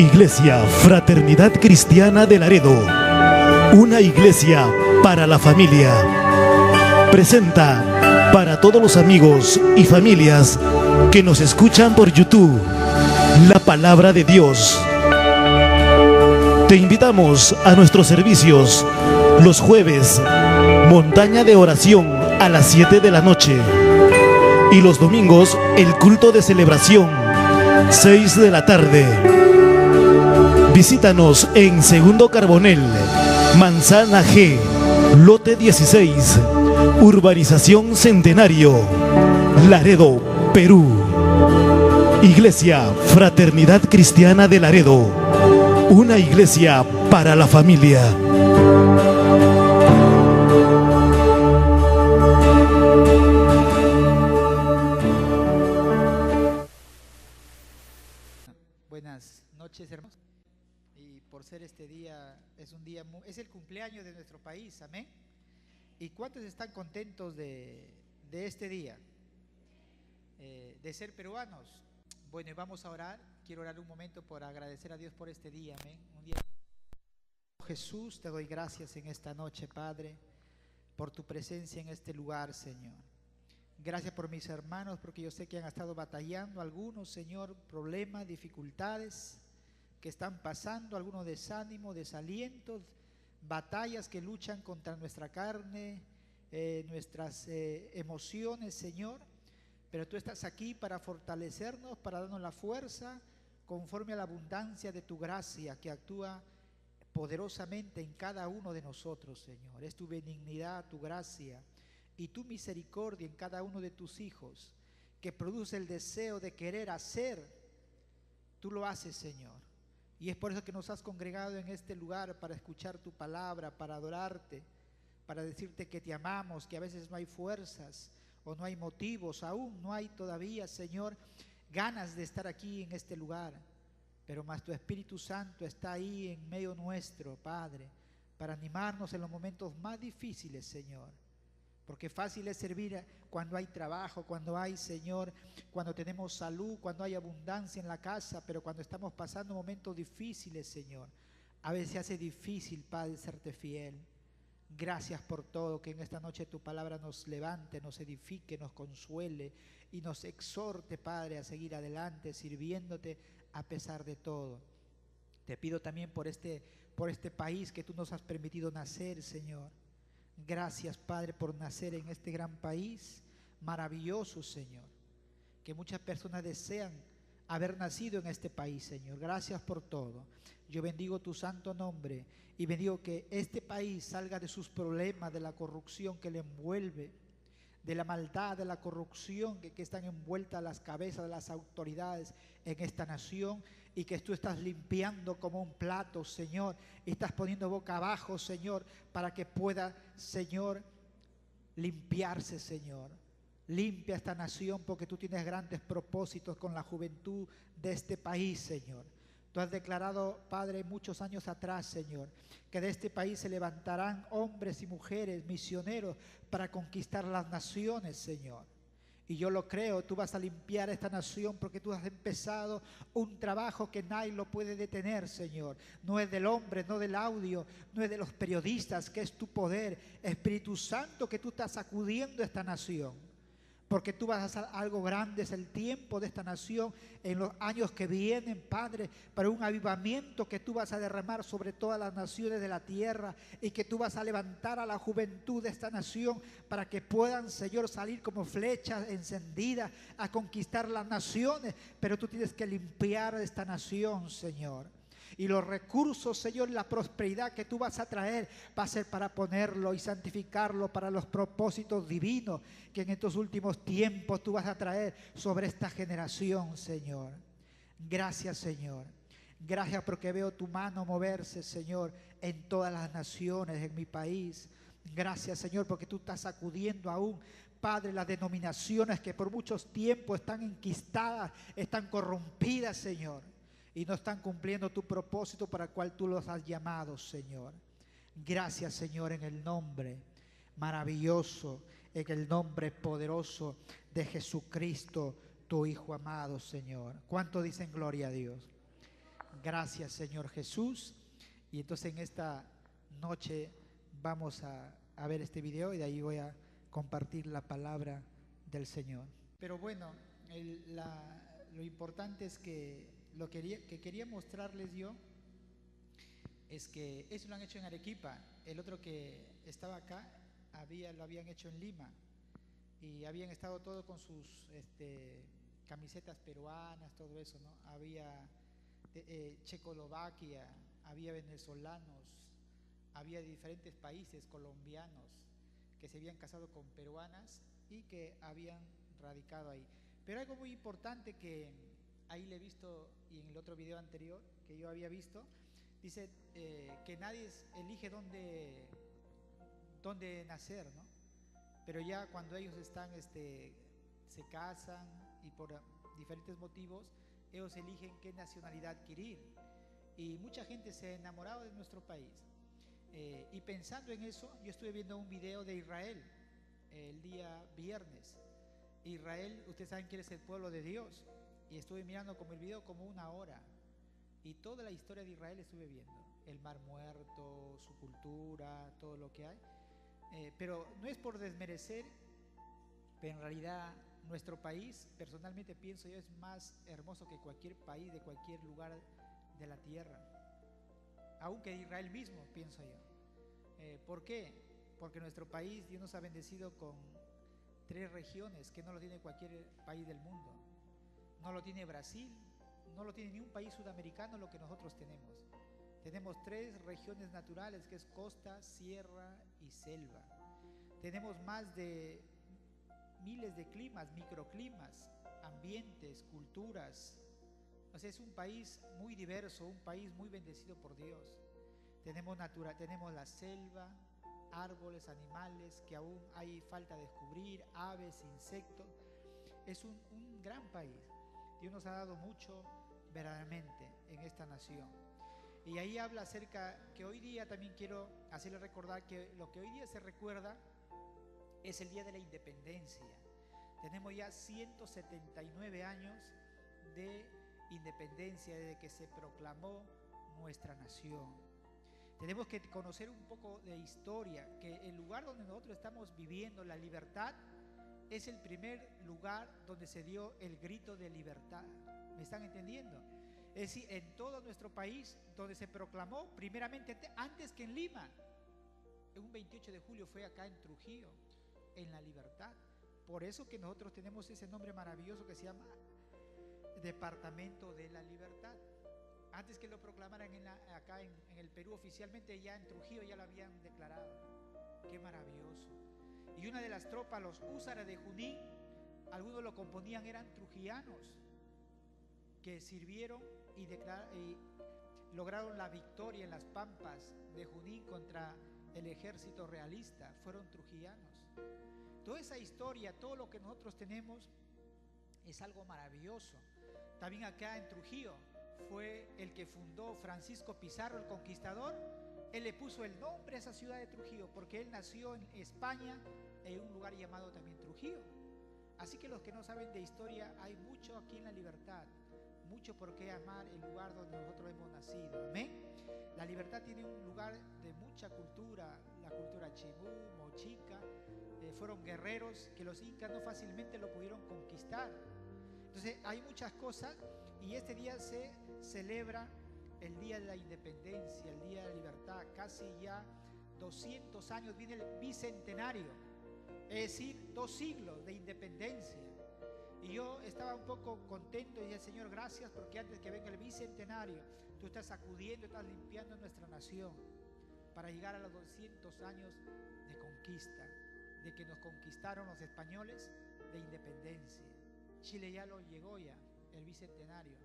Iglesia Fraternidad Cristiana de Laredo, una iglesia para la familia, presenta para todos los amigos y familias que nos escuchan por YouTube, la palabra de Dios. Te invitamos a nuestros servicios los jueves, montaña de oración a las 7 de la noche, y los domingos el culto de celebración, 6 de la tarde. Visítanos en Segundo Carbonel, Manzana G, lote 16, Urbanización Centenario, Laredo, Perú. Iglesia Fraternidad Cristiana de Laredo, una iglesia para la familia. Buenas noches, hermanos. Y por ser este día, es el cumpleaños de nuestro país, amén. ¿Y cuántos están contentos de este día? De ser peruanos. Bueno, y vamos a orar. Quiero orar un momento por agradecer a Dios por este día, amén. Un día. Jesús, te doy gracias en esta noche, Padre, por tu presencia en este lugar, Señor. Gracias por mis hermanos, porque yo sé que han estado batallando algunos, Señor, problemas, dificultades que están pasando, algunos desánimos, desalientos, batallas que luchan contra nuestra carne, nuestras emociones, Señor. Pero tú estás aquí para fortalecernos, para darnos la fuerza conforme a la abundancia de tu gracia que actúa poderosamente en cada uno de nosotros, Señor. Es tu benignidad, tu gracia y tu misericordia en cada uno de tus hijos que produce el deseo de querer hacer. Tú lo haces, Señor. Y es por eso que nos has congregado en este lugar para escuchar tu palabra, para adorarte, para decirte que te amamos, que a veces no hay fuerzas o no hay motivos, aún no hay todavía, Señor, ganas de estar aquí en este lugar. Pero más tu Espíritu Santo está ahí en medio nuestro, Padre, para animarnos en los momentos más difíciles, Señor. Porque fácil es servir cuando hay trabajo, cuando hay, Señor, cuando tenemos salud, cuando hay abundancia en la casa, pero cuando estamos pasando momentos difíciles, Señor, a veces se hace difícil, Padre, serte fiel. Gracias por todo, que en esta noche tu palabra nos levante, nos edifique, nos consuele y nos exhorte, Padre, a seguir adelante, sirviéndote a pesar de todo. Te pido también por este país que tú nos has permitido nacer, Señor. Gracias, Padre, por nacer en este gran país maravilloso, Señor, que muchas personas desean haber nacido en este país, Señor. Gracias por todo. Yo bendigo tu santo nombre y bendigo que este país salga de sus problemas, de la corrupción que le envuelve, de la maldad, de la corrupción que están envueltas las cabezas de las autoridades en esta nación, y que tú estás limpiando como un plato, Señor, y estás poniendo boca abajo, Señor, para que pueda, Señor, limpiarse, Señor. Limpia esta nación, porque tú tienes grandes propósitos con la juventud de este país, Señor. Tú has declarado, Padre, muchos años atrás, Señor, que de este país se levantarán hombres y mujeres misioneros para conquistar las naciones, Señor. Y yo lo creo, tú vas a limpiar esta nación porque tú has empezado un trabajo que nadie lo puede detener, Señor. No es del hombre, no del audio, no es de los periodistas, que es tu poder, Espíritu Santo, que tú estás sacudiendo esta nación. Porque tú vas a hacer algo grande, es el tiempo de esta nación en los años que vienen, Padre, para un avivamiento que tú vas a derramar sobre todas las naciones de la tierra, y que tú vas a levantar a la juventud de esta nación para que puedan, Señor, salir como flechas encendidas a conquistar las naciones. Pero tú tienes que limpiar esta nación, Señor. Y los recursos, Señor, la prosperidad que tú vas a traer va a ser para ponerlo y santificarlo para los propósitos divinos que en estos últimos tiempos tú vas a traer sobre esta generación, Señor. Gracias, Señor. Gracias porque veo tu mano moverse, Señor, en todas las naciones, en mi país. Gracias, Señor, porque tú estás sacudiendo aún, Padre, las denominaciones que por muchos tiempos están enquistadas, están corrompidas, Señor, y no están cumpliendo tu propósito para el cual tú los has llamado, Señor. Gracias, Señor, en el nombre maravilloso, en el nombre poderoso de Jesucristo, tu Hijo amado, Señor. ¿Cuánto dicen gloria a Dios? Gracias, Señor Jesús. Y entonces en esta noche vamos a ver este video y de ahí voy a compartir la palabra del Señor. Pero bueno, lo importante es que que quería mostrarles yo es que eso lo han hecho en Arequipa. El otro que estaba acá lo habían hecho en Lima y habían estado todos con sus camisetas peruanas, todo eso, ¿no? Había Checoslovaquia, había venezolanos, había de diferentes países, colombianos, que se habían casado con peruanas y que habían radicado ahí. Pero algo muy importante que ahí le he visto, y en el otro video anterior que yo había visto, dice que nadie elige dónde nacer, ¿no? Pero ya cuando ellos están, se casan y por diferentes motivos, ellos eligen qué nacionalidad adquirir. Y mucha gente se ha enamorado de nuestro país. Y pensando en eso, yo estuve viendo un video de Israel el día viernes. Israel, ustedes saben que es el pueblo de Dios. Y estuve mirando como el video como 1 hora. Y toda la historia de Israel estuve viendo. El Mar Muerto, su cultura, todo lo que hay. Pero no es por desmerecer, pero en realidad nuestro país, personalmente pienso yo, es más hermoso que cualquier país de cualquier lugar de la tierra. Aunque de Israel mismo, pienso yo. ¿Por qué? Porque nuestro país, Dios nos ha bendecido con 3 regiones que no lo tiene cualquier país del mundo. No lo tiene Brasil, no lo tiene ni un país sudamericano lo que nosotros tenemos. Tenemos 3 regiones naturales, que es costa, sierra y selva. Tenemos más de miles de climas, microclimas, ambientes, culturas. O sea, es un país muy diverso, un país muy bendecido por Dios. Tenemos la selva, árboles, animales que aún hay falta de descubrir, aves, insectos. Es un gran país. Dios nos ha dado mucho verdaderamente en esta nación. Y ahí habla acerca que hoy día también quiero hacerle recordar que lo que hoy día se recuerda es el día de la independencia. Tenemos ya 179 años de independencia desde que se proclamó nuestra nación. Tenemos que conocer un poco de historia, que el lugar donde nosotros estamos viviendo, la libertad, es el primer lugar donde se dio el grito de libertad. ¿Me están entendiendo? Es decir, en todo nuestro país, donde se proclamó primeramente, antes que en Lima, un 28 de julio fue acá en Trujillo, en la libertad. Por eso que nosotros tenemos ese nombre maravilloso que se llama Departamento de la Libertad. Antes que lo proclamaran acá en el Perú oficialmente, ya en Trujillo ya lo habían declarado. Qué maravilloso. Y una de las tropas, los húsares de Junín, algunos lo componían, eran trujillanos que sirvieron y lograron la victoria en las pampas de Junín contra el ejército realista. Fueron trujillanos. Toda esa historia, todo lo que nosotros tenemos es algo maravilloso. También acá en Trujillo fue el que fundó Francisco Pizarro, el conquistador. Él le puso el nombre a esa ciudad de Trujillo porque él nació en España, en un lugar llamado también Trujillo. Así que los que no saben de historia, hay mucho aquí en la libertad, mucho por qué amar el lugar donde nosotros hemos nacido. Amén. La libertad tiene un lugar de mucha cultura, la cultura chimú, mochica. Fueron guerreros que los incas no fácilmente lo pudieron conquistar. Entonces hay muchas cosas, y este día se celebra el Día de la Independencia, el Día de la Libertad. Casi ya 200 años, viene el bicentenario, es decir, 2 siglos de independencia. Y yo estaba un poco contento y dije, Señor, gracias, porque antes que venga el bicentenario, tú estás sacudiendo, estás limpiando nuestra nación para llegar a los 200 años de conquista, de que nos conquistaron los españoles, de independencia. Chile ya lo llegó ya, el bicentenario,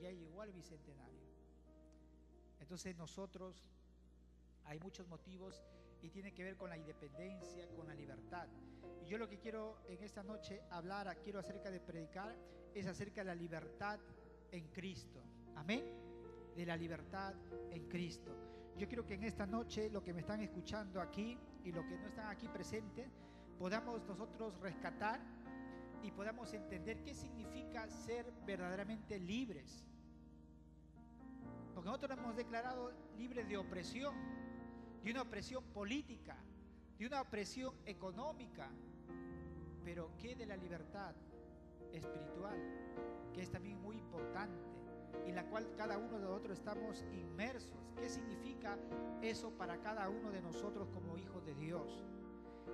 ya llegó al bicentenario. Entonces nosotros, hay muchos motivos y tiene que ver con la independencia, con la libertad. Y yo lo que quiero en esta noche hablar, quiero acerca de predicar, es acerca de la libertad en Cristo. Amén. De la libertad en Cristo. Yo quiero que en esta noche, los que me están escuchando aquí y los que no están aquí presentes, podamos nosotros rescatar y podamos entender qué significa ser verdaderamente libres. Porque nosotros nos hemos declarado libres de opresión, de una opresión política, de una opresión económica. Pero ¿qué de la libertad espiritual? Que es también muy importante, en la cual cada uno de nosotros estamos inmersos. ¿Qué significa eso para cada uno de nosotros como hijos de Dios?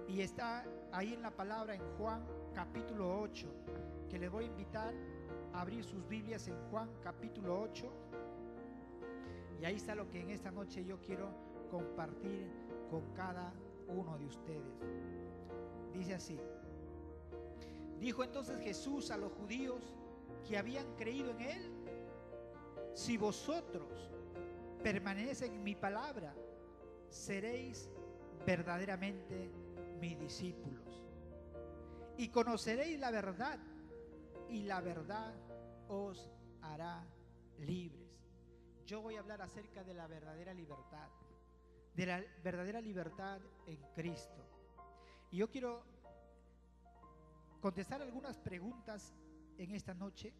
Y está ahí en la palabra en Juan capítulo 8, que les voy a invitar a abrir sus Biblias en Juan capítulo 8. Y ahí está lo que en esta noche yo quiero compartir con cada uno de ustedes. Dice así: dijo entonces Jesús a los judíos que habían creído en él: si vosotros permanecéis en mi palabra, seréis verdaderamente mis discípulos, y conoceréis la verdad, y la verdad os hará libres. Yo voy a hablar acerca de la verdadera libertad, de la verdadera libertad en Cristo. Y yo quiero contestar algunas preguntas en esta noche.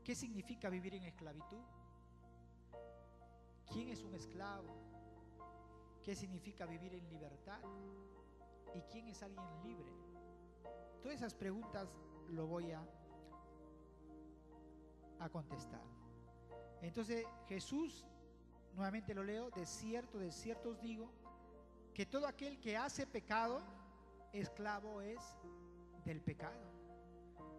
¿Qué significa vivir en esclavitud? ¿Quién es un esclavo? ¿Qué significa vivir en libertad? ¿Y quién es alguien libre? Todas esas preguntas lo voy a contestar. Entonces Jesús, nuevamente lo leo: de cierto os digo, que todo aquel que hace pecado, esclavo es del pecado.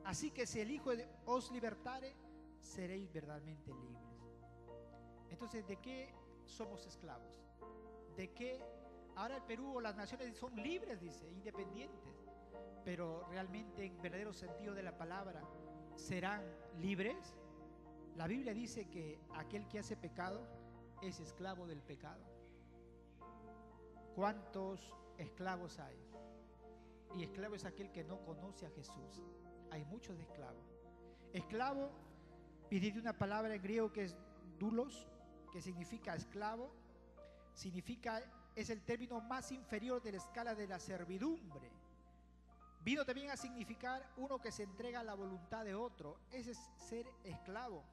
Así que si el Hijo os libertare, seréis verdaderamente libres. Entonces, ¿de qué somos esclavos? ¿De qué? Ahora el Perú o las naciones son libres, dice, independientes, pero realmente en verdadero sentido de la palabra, ¿serán libres? La Biblia dice que aquel que hace pecado es esclavo del pecado. ¿Cuántos esclavos hay? Y esclavo es aquel que no conoce a Jesús. Hay muchos de esclavos. Esclavo viene de una palabra en griego que es doulos, que significa esclavo. Es el término más inferior de la escala de la servidumbre. Vino también a significar uno que se entrega a la voluntad de otro. Ese es ser esclavo.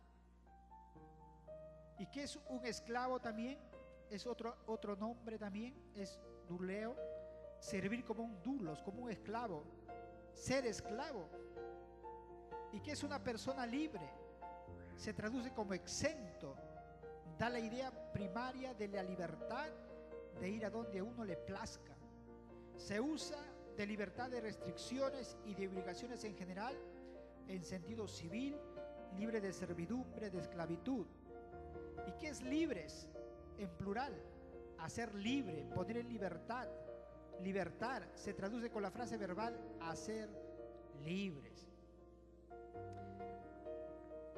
¿Y qué es un esclavo también? Es otro nombre también, es duleo, servir como un doulos, como un esclavo, ser esclavo. ¿Y qué es una persona libre? Se traduce como exento, da la idea primaria de la libertad de ir a donde a uno le plazca. Se usa de libertad de restricciones y de obligaciones en general, en sentido civil, libre de servidumbre, de esclavitud. ¿Y qué es libres? En plural, hacer libre, poner en libertad. Libertar se traduce con la frase verbal hacer libres.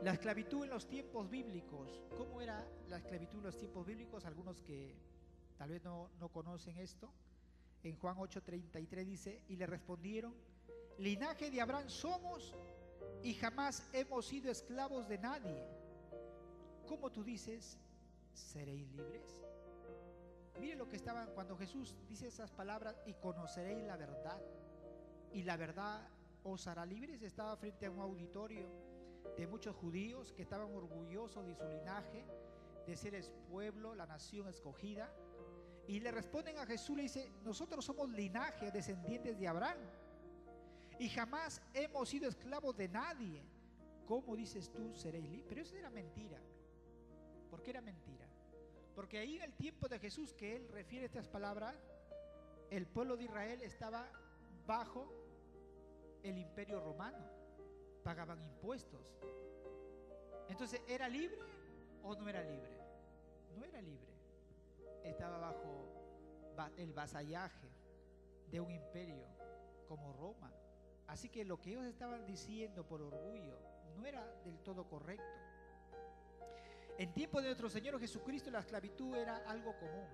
La esclavitud en los tiempos bíblicos. ¿Cómo era la esclavitud en los tiempos bíblicos? Algunos que tal vez no conocen esto. En Juan 8:33 dice: y le respondieron: linaje de Abraham somos y jamás hemos sido esclavos de nadie. ¿Cómo tú dices, seréis libres? Miren lo que estaban cuando Jesús dice esas palabras: y conoceréis la verdad, y la verdad os hará libres. Estaba frente a un auditorio de muchos judíos que estaban orgullosos de su linaje, de ser el pueblo, la nación escogida, y le responden a Jesús, le dice: nosotros somos linaje, descendientes de Abraham, y jamás hemos sido esclavos de nadie. ¿Cómo dices tú, seréis libres? Pero eso era mentira. ¿Por qué era mentira? Porque ahí en el tiempo de Jesús, que él refiere estas palabras, el pueblo de Israel estaba bajo el imperio romano, pagaban impuestos. Entonces, ¿era libre o no era libre? No era libre. Estaba bajo el vasallaje de un imperio como Roma. Así que lo que ellos estaban diciendo por orgullo no era del todo correcto. En tiempo de nuestro Señor Jesucristo, la esclavitud era algo común.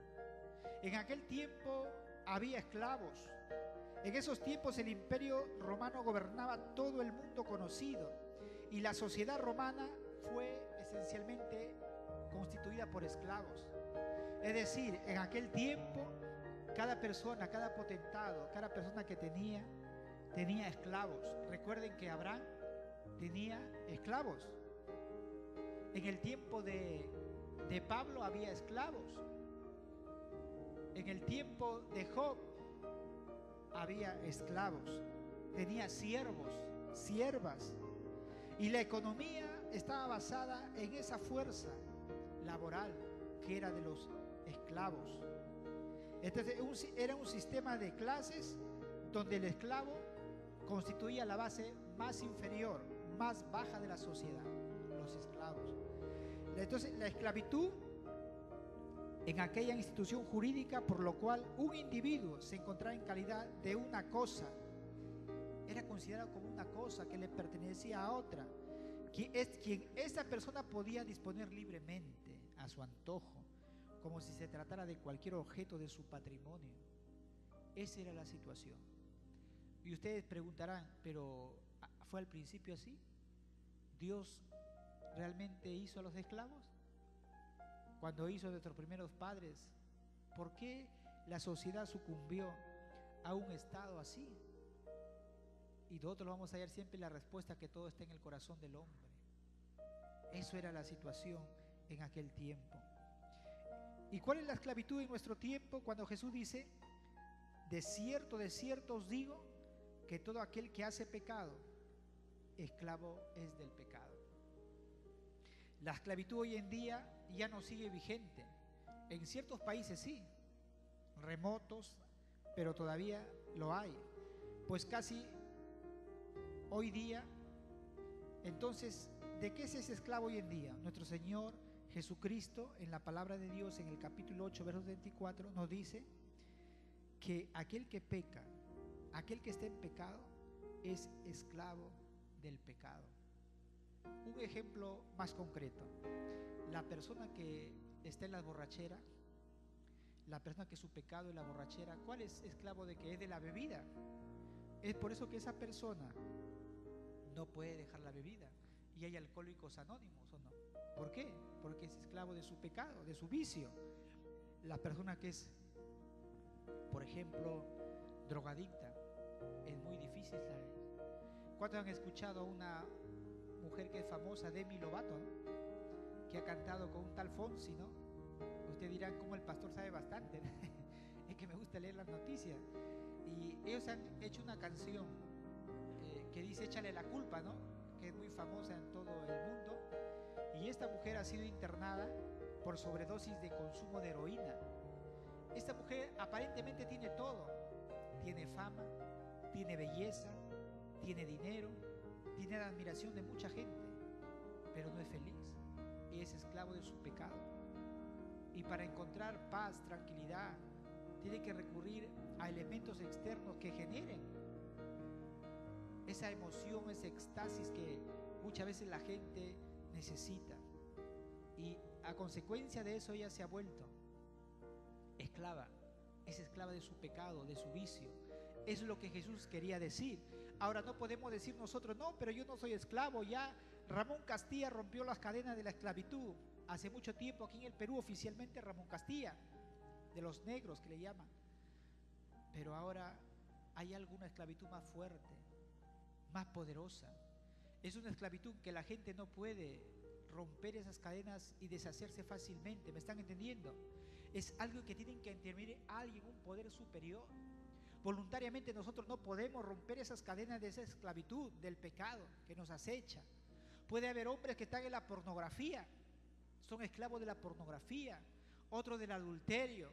En aquel tiempo había esclavos. En esos tiempos el imperio romano gobernaba todo el mundo conocido, y la sociedad romana fue esencialmente constituida por esclavos. Es decir, en aquel tiempo cada persona, cada potentado, cada persona que tenía esclavos. Recuerden que Abraham tenía esclavos. En el tiempo de de Pablo había esclavos. En el tiempo de Job había esclavos, tenía siervos, siervas, y la economía estaba basada en esa fuerza laboral que era de los esclavos. Entonces era un sistema de clases donde el esclavo constituía la base más inferior, más baja de la sociedad, los esclavos. Entonces la esclavitud en aquella institución jurídica por lo cual un individuo se encontraba en calidad de una cosa, era considerado como una cosa que le pertenecía a otra, quien esa persona podía disponer libremente a su antojo, como si se tratara de cualquier objeto de su patrimonio. Esa era la situación. Y ustedes preguntarán, ¿pero fue al principio así? ¿Dios realmente hizo a los esclavos? Cuando hizo a nuestros primeros padres, ¿por qué la sociedad sucumbió a un estado así? Y nosotros vamos a hallar siempre la respuesta, que todo está en el corazón del hombre. Eso era la situación en aquel tiempo. ¿Y cuál es la esclavitud en nuestro tiempo? Cuando Jesús dice: de cierto os digo, que todo aquel que hace pecado, esclavo es del pecado. La esclavitud hoy en día ya no sigue vigente. En ciertos países sí, remotos, pero todavía lo hay. Pues casi hoy día, entonces, ¿de qué es ese esclavo hoy en día? Nuestro Señor Jesucristo, en la palabra de Dios, en el capítulo 8, verso 24, nos dice que aquel que peca, aquel que está en pecado, es esclavo del pecado. Un ejemplo más concreto: la persona que está en la borrachera, la persona que su pecado es la borrachera, ¿cuál es esclavo de qué? Es de la bebida. Es por eso que esa persona no puede dejar la bebida. Y hay alcohólicos anónimos, ¿o no? ¿Por qué? Porque es esclavo de su pecado, de su vicio. La persona que es, por ejemplo, drogadicta, es muy difícil salir. ¿Cuántos han escuchado a una mujer que es famosa, Demi Lovato, ¿no?, que ha cantado con un tal Fonsi, ¿no? Ustedes dirán, ¿cómo el pastor sabe bastante? Es que me gusta leer las noticias. Y ellos han hecho una canción que dice "Échale la culpa", ¿no?, que es muy famosa en todo el mundo. Y esta mujer ha sido internada por sobredosis de consumo de heroína. Esta mujer aparentemente tiene todo: tiene fama, tiene belleza, tiene dinero, tiene la admiración de mucha gente, pero no es feliz y es esclavo de su pecado. Y para encontrar paz, tranquilidad, tiene que recurrir a elementos externos que generen esa emoción, ese éxtasis que muchas veces la gente necesita. Y a consecuencia de eso ella se ha vuelto esclava, es esclava de su pecado, de su vicio. Eso es lo que Jesús quería decir. Ahora, no podemos decir nosotros: no, pero yo no soy esclavo. Ya Ramón Castilla rompió las cadenas de la esclavitud hace mucho tiempo aquí en el Perú, oficialmente Ramón Castilla, de los negros que le llaman. Pero ahora hay alguna esclavitud más fuerte, más poderosa. Es una esclavitud que la gente no puede romper esas cadenas y deshacerse fácilmente. ¿Me están entendiendo? Es algo que tienen que intervenir alguien, un poder superior. Voluntariamente nosotros no podemos romper esas cadenas de esa esclavitud, del pecado que nos acecha. Puede haber hombres que están en la pornografía, son esclavos de la pornografía, otros del adulterio,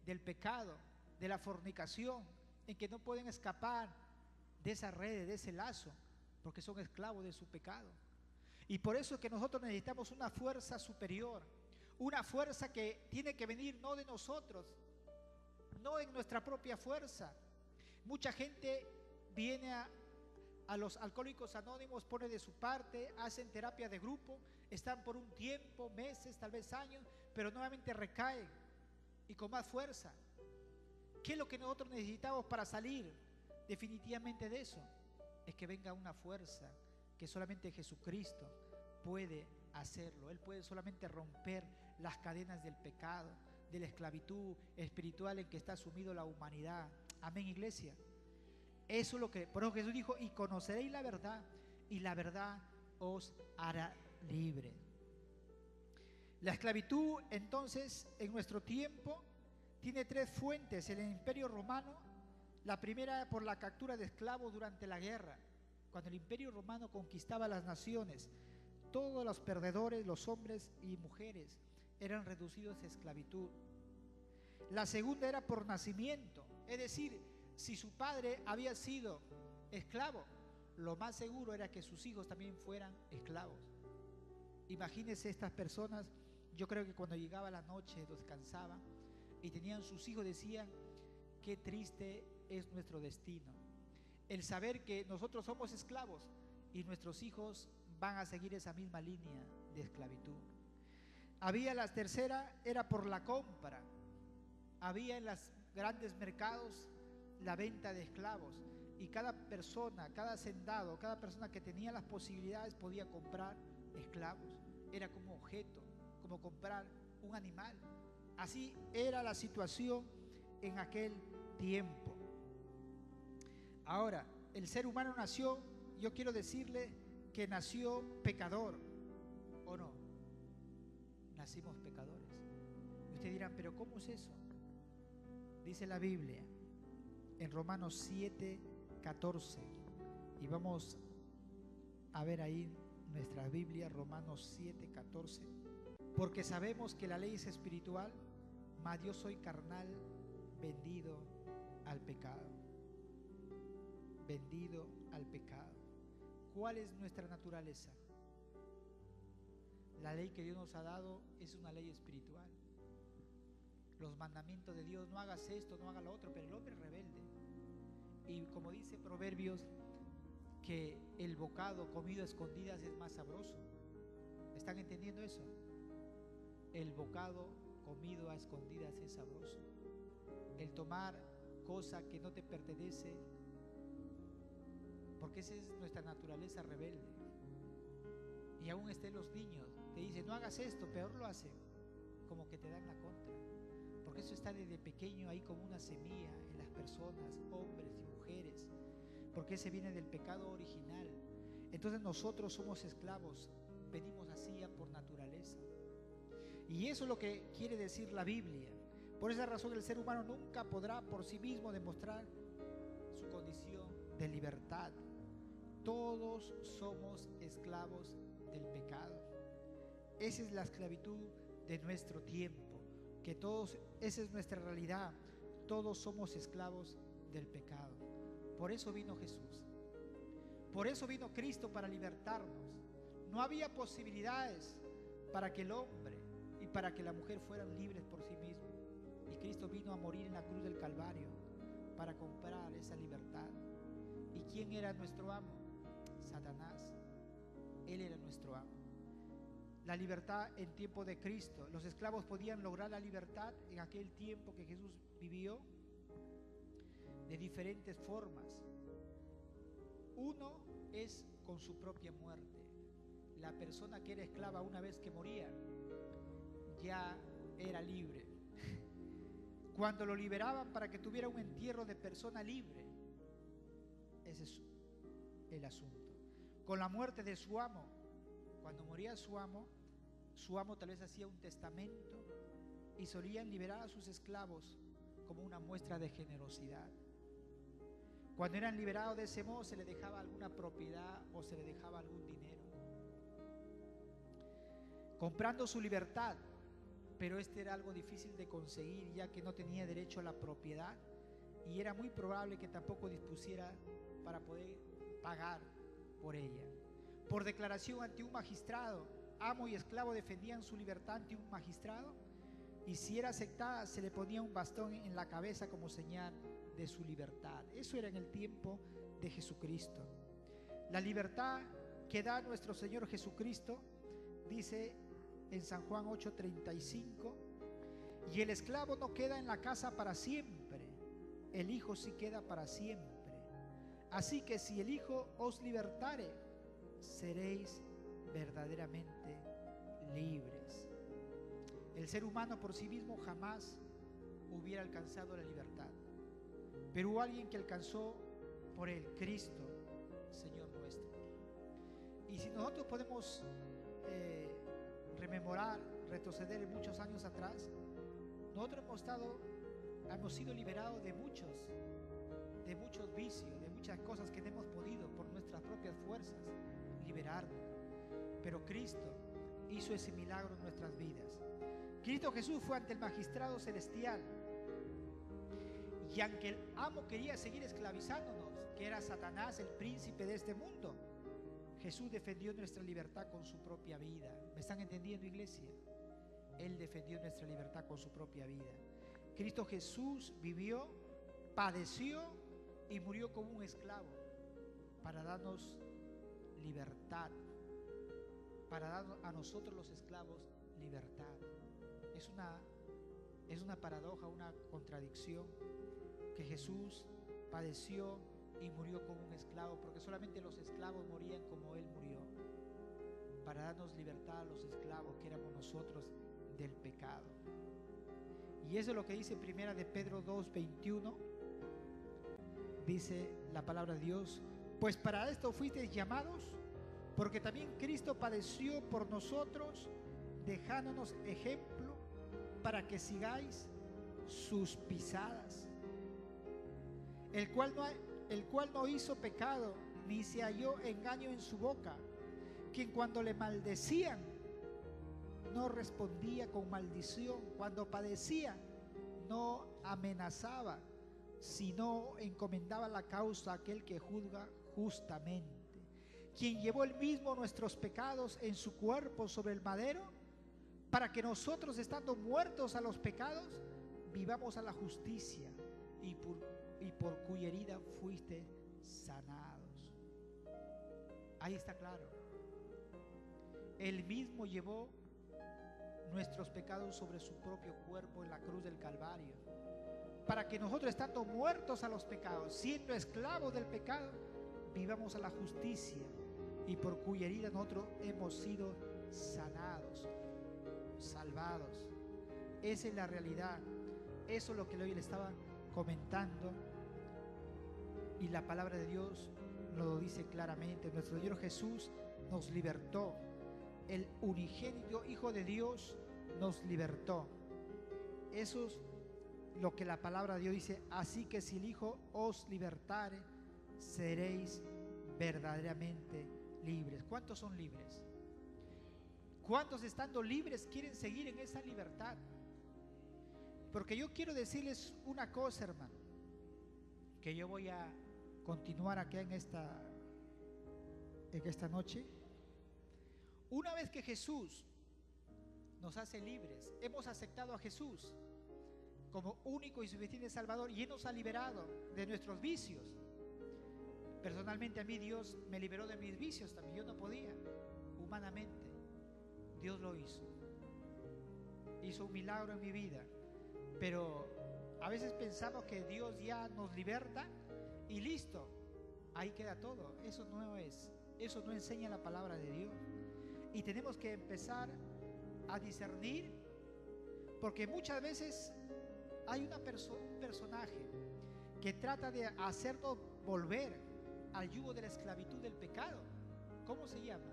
del pecado, de la fornicación, en que no pueden escapar de esa red, de ese lazo, porque son esclavos de su pecado. Y por eso es que nosotros necesitamos una fuerza superior, una fuerza que tiene que venir no de nosotros, no en nuestra propia fuerza. Mucha gente viene a los alcohólicos anónimos, pone de su parte, hacen terapia de grupo, están por un tiempo, meses, tal vez años, pero nuevamente recaen y con más fuerza. ¿Qué es lo que nosotros necesitamos para salir definitivamente de eso? Es que venga una fuerza que solamente Jesucristo puede hacerlo. Él puede solamente romper las cadenas del pecado, de la esclavitud espiritual en que está sumido la humanidad. Amén, iglesia. Eso es lo que, por eso Jesús dijo: y conoceréis la verdad, y la verdad os hará libre. La esclavitud, entonces, en nuestro tiempo, tiene tres fuentes. En el Imperio Romano, la primera por la captura de esclavos durante la guerra. Cuando el Imperio Romano conquistaba las naciones, todos los perdedores, los hombres y mujeres, eran reducidos a esclavitud. La segunda era por nacimiento, es decir, si su padre había sido esclavo, lo más seguro era que sus hijos también fueran esclavos. Imagínense estas personas, yo creo que cuando llegaba la noche descansaban y tenían sus hijos, decían: qué triste es nuestro destino, el saber que nosotros somos esclavos y nuestros hijos van a seguir esa misma línea de esclavitud. Había la tercera, era por la compra. Había en los grandes mercados la venta de esclavos y cada persona, cada hacendado, cada persona que tenía las posibilidades podía comprar esclavos. Era como objeto, como comprar un animal. Así era la situación en aquel tiempo. Ahora, el ser humano nació, yo quiero decirle que nació pecador, ¿o no? Nacimos pecadores. Y ustedes dirán, ¿pero cómo es eso? Dice la Biblia en Romanos 7:14, y vamos a ver ahí nuestra Biblia, Romanos 7:14. Porque sabemos que la ley es espiritual, mas yo soy carnal, vendido al pecado. Vendido al pecado. ¿Cuál es nuestra naturaleza? La ley que Dios nos ha dado es una ley espiritual. Los mandamientos de Dios: no hagas esto, no hagas lo otro, pero el hombre es rebelde. Y como dice Proverbios, que el bocado comido a escondidas es más sabroso. ¿Están entendiendo eso? El bocado comido a escondidas es sabroso. El tomar cosa que no te pertenece, porque esa es nuestra naturaleza rebelde. Y aún estén los niños, te dicen: no hagas esto, peor lo hacen, como que te dan la contra, porque eso está desde pequeño ahí como una semilla en las personas, hombres y mujeres, porque ese viene del pecado original. Entonces nosotros somos esclavos, venimos así por naturaleza, y eso es lo que quiere decir la Biblia. Por esa razón el ser humano nunca podrá por sí mismo demostrar su condición de libertad. Todos somos esclavos del pecado. Esa es la esclavitud de nuestro tiempo, que todos, esa es nuestra realidad. Todos somos esclavos del pecado. Por eso vino Jesús. Por eso vino Cristo, para libertarnos. No había posibilidades para que el hombre y para que la mujer fueran libres por sí mismos. Y Cristo vino a morir en la cruz del Calvario para comprar esa libertad. ¿Y quién era nuestro amo? Satanás. Él era nuestro amo. La libertad en tiempo de Cristo. Los esclavos podían lograr la libertad en aquel tiempo que Jesús vivió de diferentes formas. Uno es con su propia muerte. La persona que era esclava, una vez que moría, ya era libre. Cuando lo liberaban para que tuviera un entierro de persona libre, ese es el asunto. Con la muerte de su amo, cuando moría su amo tal vez hacía un testamento y solían liberar a sus esclavos como una muestra de generosidad. Cuando eran liberados de ese modo, se les dejaba alguna propiedad o se les dejaba algún dinero, comprando su libertad. Pero este era algo difícil de conseguir, ya que no tenía derecho a la propiedad y era muy probable que tampoco dispusiera para poder pagar por ella. Por declaración ante un magistrado, amo y esclavo defendían su libertad ante un magistrado, y si era aceptada se le ponía un bastón en la cabeza como señal de su libertad. Eso era en el tiempo de Jesucristo. La libertad que da nuestro Señor Jesucristo, dice en San Juan 8:35, y el esclavo no queda en la casa para siempre, el Hijo sí queda para siempre. Así que si el Hijo os libertare, seréis verdaderamente libres. El ser humano por sí mismo jamás hubiera alcanzado la libertad, pero hubo alguien que alcanzó por él, Cristo, Señor nuestro. Y si nosotros podemos retroceder en muchos años atrás, nosotros hemos sido liberados de muchos vicios, de muchas cosas que no hemos podido por nuestras propias fuerzas liberarnos. Pero Cristo hizo ese milagro en nuestras vidas. Cristo Jesús fue ante el magistrado celestial, y aunque el amo quería seguir esclavizándonos, que era Satanás, el príncipe de este mundo, Jesús defendió nuestra libertad con su propia vida. ¿Me están entendiendo, iglesia? Él defendió nuestra libertad con su propia vida. Cristo Jesús vivió, padeció y murió como un esclavo para darnos libertad, para dar a nosotros los esclavos libertad. Es una paradoja, una contradicción, que Jesús padeció y murió como un esclavo, porque solamente los esclavos morían como Él murió, para darnos libertad a los esclavos que éramos nosotros del pecado. Y eso es lo que dice Primera de Pedro 2:21. Dice la palabra de Dios: pues para esto fuisteis llamados, porque también Cristo padeció por nosotros, dejándonos ejemplo para que sigáis sus pisadas, el cual no hizo pecado, ni se halló engaño en su boca, quien cuando le maldecían no respondía con maldición, cuando padecía no amenazaba, sino encomendaba la causa a aquel que juzga justamente, quien llevó él mismo nuestros pecados en su cuerpo sobre el madero, para que nosotros, estando muertos a los pecados, vivamos a la justicia, y por cuya herida fuiste sanados. Ahí está claro. Él mismo llevó nuestros pecados sobre su propio cuerpo en la cruz del Calvario, para que nosotros, estando muertos a los pecados, siendo esclavos del pecado, vivamos a la justicia, y por cuya herida nosotros hemos sido sanados, salvados. Esa es la realidad. Eso es lo que hoy le estaba comentando, y la palabra de Dios lo dice claramente. Nuestro Señor Jesús nos libertó. El unigénito Hijo de Dios nos libertó. Eso es lo que la palabra de Dios dice: así que si el Hijo os libertare, seréis verdaderamente libres. ¿Cuántos son libres? ¿Cuántos, estando libres, quieren seguir en esa libertad? Porque yo quiero decirles una cosa, hermano, que yo voy a continuar acá en esta noche. Una vez que Jesús nos hace libres, hemos aceptado a Jesús como único y suficiente Salvador, y Él nos ha liberado de nuestros vicios. Personalmente, a mí Dios me liberó de mis vicios también. Yo no podía, humanamente. Dios lo hizo. Hizo un milagro en mi vida. Pero a veces pensamos que Dios ya nos liberta y listo, ahí queda todo. Eso no enseña la palabra de Dios. Y tenemos que empezar a discernir, porque muchas veces hay un personaje que trata de hacernos volver al yugo de la esclavitud del pecado. ¿Cómo se llama?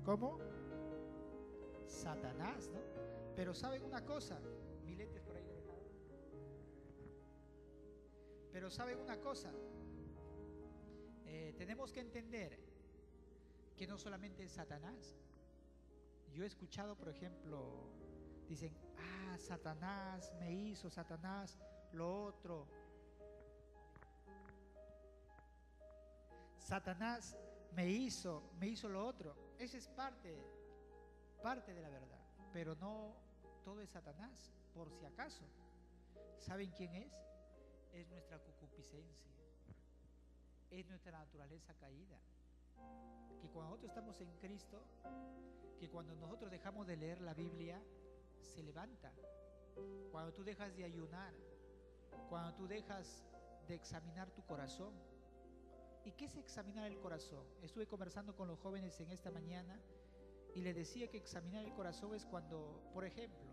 ¿Cómo? Satanás, ¿no? Pero ¿saben una cosa? Mi lente es por ahí dejado. Pero ¿saben una cosa? Tenemos que entender que no solamente es Satanás. Yo he escuchado, por ejemplo, dicen: Satanás me hizo, Satanás lo otro. Satanás me hizo lo otro. Esa es parte de la verdad. Pero no todo es Satanás, por si acaso. ¿Saben quién es? Es nuestra concupiscencia. Es nuestra naturaleza caída. Que cuando nosotros estamos en Cristo, que cuando nosotros dejamos de leer la Biblia, se levanta. Cuando tú dejas de ayunar, cuando tú dejas de examinar tu corazón. ¿Y qué es examinar el corazón? Estuve conversando con los jóvenes en esta mañana y les decía que examinar el corazón es cuando, por ejemplo,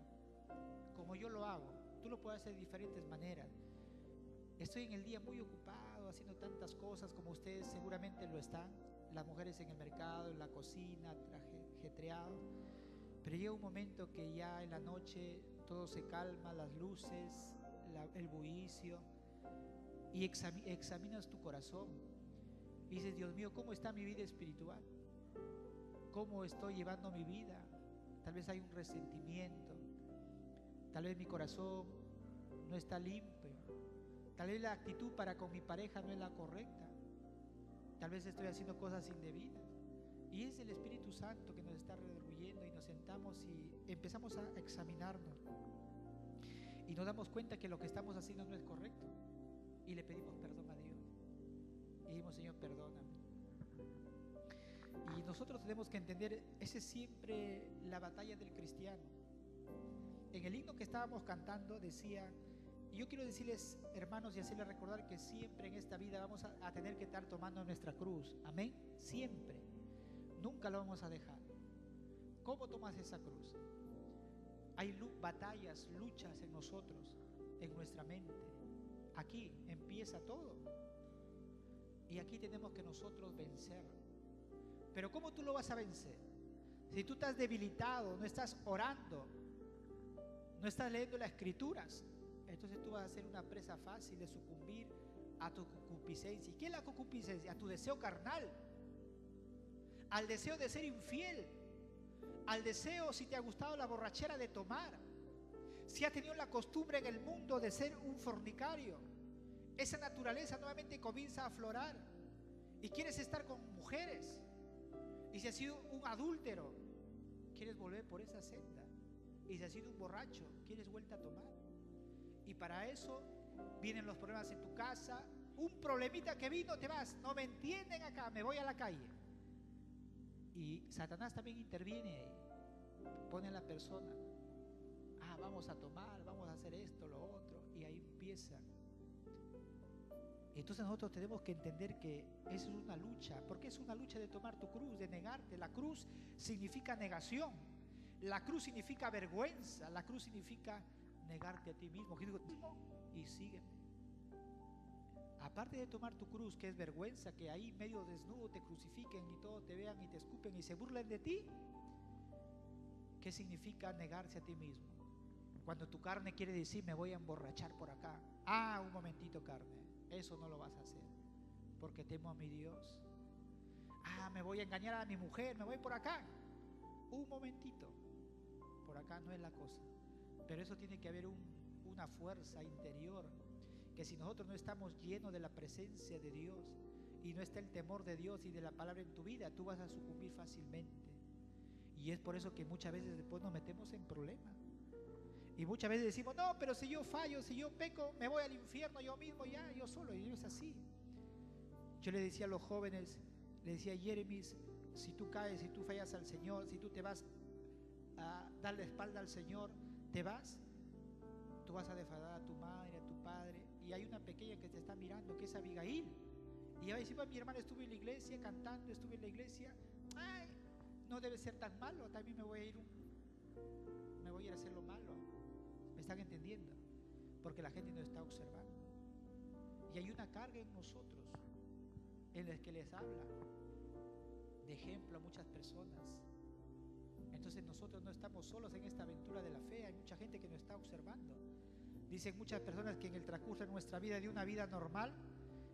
como yo lo hago, tú lo puedes hacer de diferentes maneras. Estoy en el día muy ocupado haciendo tantas cosas, como ustedes seguramente lo están, las mujeres en el mercado, en la cocina, ajetreados. Pero llega un momento que ya en la noche todo se calma, las luces, el bullicio, y examinas tu corazón y dices: Dios mío, ¿cómo está mi vida espiritual? ¿Cómo estoy llevando mi vida? Tal vez hay un resentimiento, tal vez mi corazón no está limpio, tal vez la actitud para con mi pareja no es la correcta, tal vez estoy haciendo cosas indebidas. Y es el Espíritu Santo que nos está redarguyendo, y nos sentamos y empezamos a examinarnos y nos damos cuenta que lo que estamos haciendo no es correcto, y le pedimos perdón a Dios y decimos: Señor, perdóname. Y nosotros tenemos que entender, esa es siempre la batalla del cristiano. En el himno que estábamos cantando decía, y yo quiero decirles, hermanos, y hacerles recordar que siempre en esta vida vamos a tener que estar tomando nuestra cruz. Amén. Siempre. Nunca lo vamos a dejar. ¿Cómo tomas esa cruz? Hay batallas, luchas en nosotros, en nuestra mente. Aquí empieza todo. Y aquí tenemos que nosotros vencer. Pero ¿cómo tú lo vas a vencer? Si tú estás debilitado, no estás orando, no estás leyendo las escrituras, entonces tú vas a ser una presa fácil de sucumbir a tu concupiscencia. ¿Y qué es la concupiscencia? A tu deseo carnal, al deseo de ser infiel, al deseo, si te ha gustado la borrachera, de tomar, si has tenido la costumbre en el mundo de ser un fornicario, esa naturaleza nuevamente comienza a aflorar y quieres estar con mujeres. Y si has sido un adúltero, quieres volver por esa senda. Y si has sido un borracho, quieres vuelta a tomar. Y para eso vienen los problemas en tu casa. Un problemita que vino, te vas. No me entienden acá, me voy a la calle. Y Satanás también interviene ahí. Pone a la persona: vamos a tomar, vamos a hacer esto, lo otro. Y ahí empieza. Entonces nosotros tenemos que entender que eso es una lucha, porque es una lucha de tomar tu cruz, de negarte. La cruz significa negación, la cruz significa vergüenza, la cruz significa negarte a ti mismo. Y sígueme. Aparte de tomar tu cruz, que es vergüenza, que ahí medio desnudo te crucifiquen y todo, te vean y te escupen y se burlen de ti. ¿Qué significa negarse a ti mismo? Cuando tu carne quiere decir: me voy a emborrachar por acá. Un momentito, carne. Eso no lo vas a hacer, porque temo a mi Dios. Me voy a engañar a mi mujer, me voy por acá. Un momentito, por acá no es la cosa. Pero eso tiene que haber una fuerza interior, que si nosotros no estamos llenos de la presencia de Dios y no está el temor de Dios y de la palabra en tu vida, tú vas a sucumbir fácilmente. Y es por eso que muchas veces después nos metemos en problemas. Y muchas veces decimos: no, pero si yo fallo, si yo peco, me voy al infierno yo mismo, ya, yo solo. Y no es así. Yo le decía a los jóvenes, le decía a Jeremis: si tú caes, si tú fallas al Señor, si tú te vas a dar la espalda al Señor, te vas, tú vas a defraudar a tu madre, a tu padre. Y hay una pequeña que te está mirando, que es Abigail. Y ella va a decir: mi hermana estuvo en la iglesia cantando, estuve en la iglesia, no debe ser tan malo, también me voy a ir a hacer lo malo. ¿Me están entendiendo? Porque la gente no está observando. Y hay una carga en nosotros en la que les habla de ejemplo a muchas personas. Entonces nosotros no estamos solos en esta aventura de la fe. Hay mucha gente que nos está observando. Dicen muchas personas que en el transcurso de nuestra vida, de una vida normal,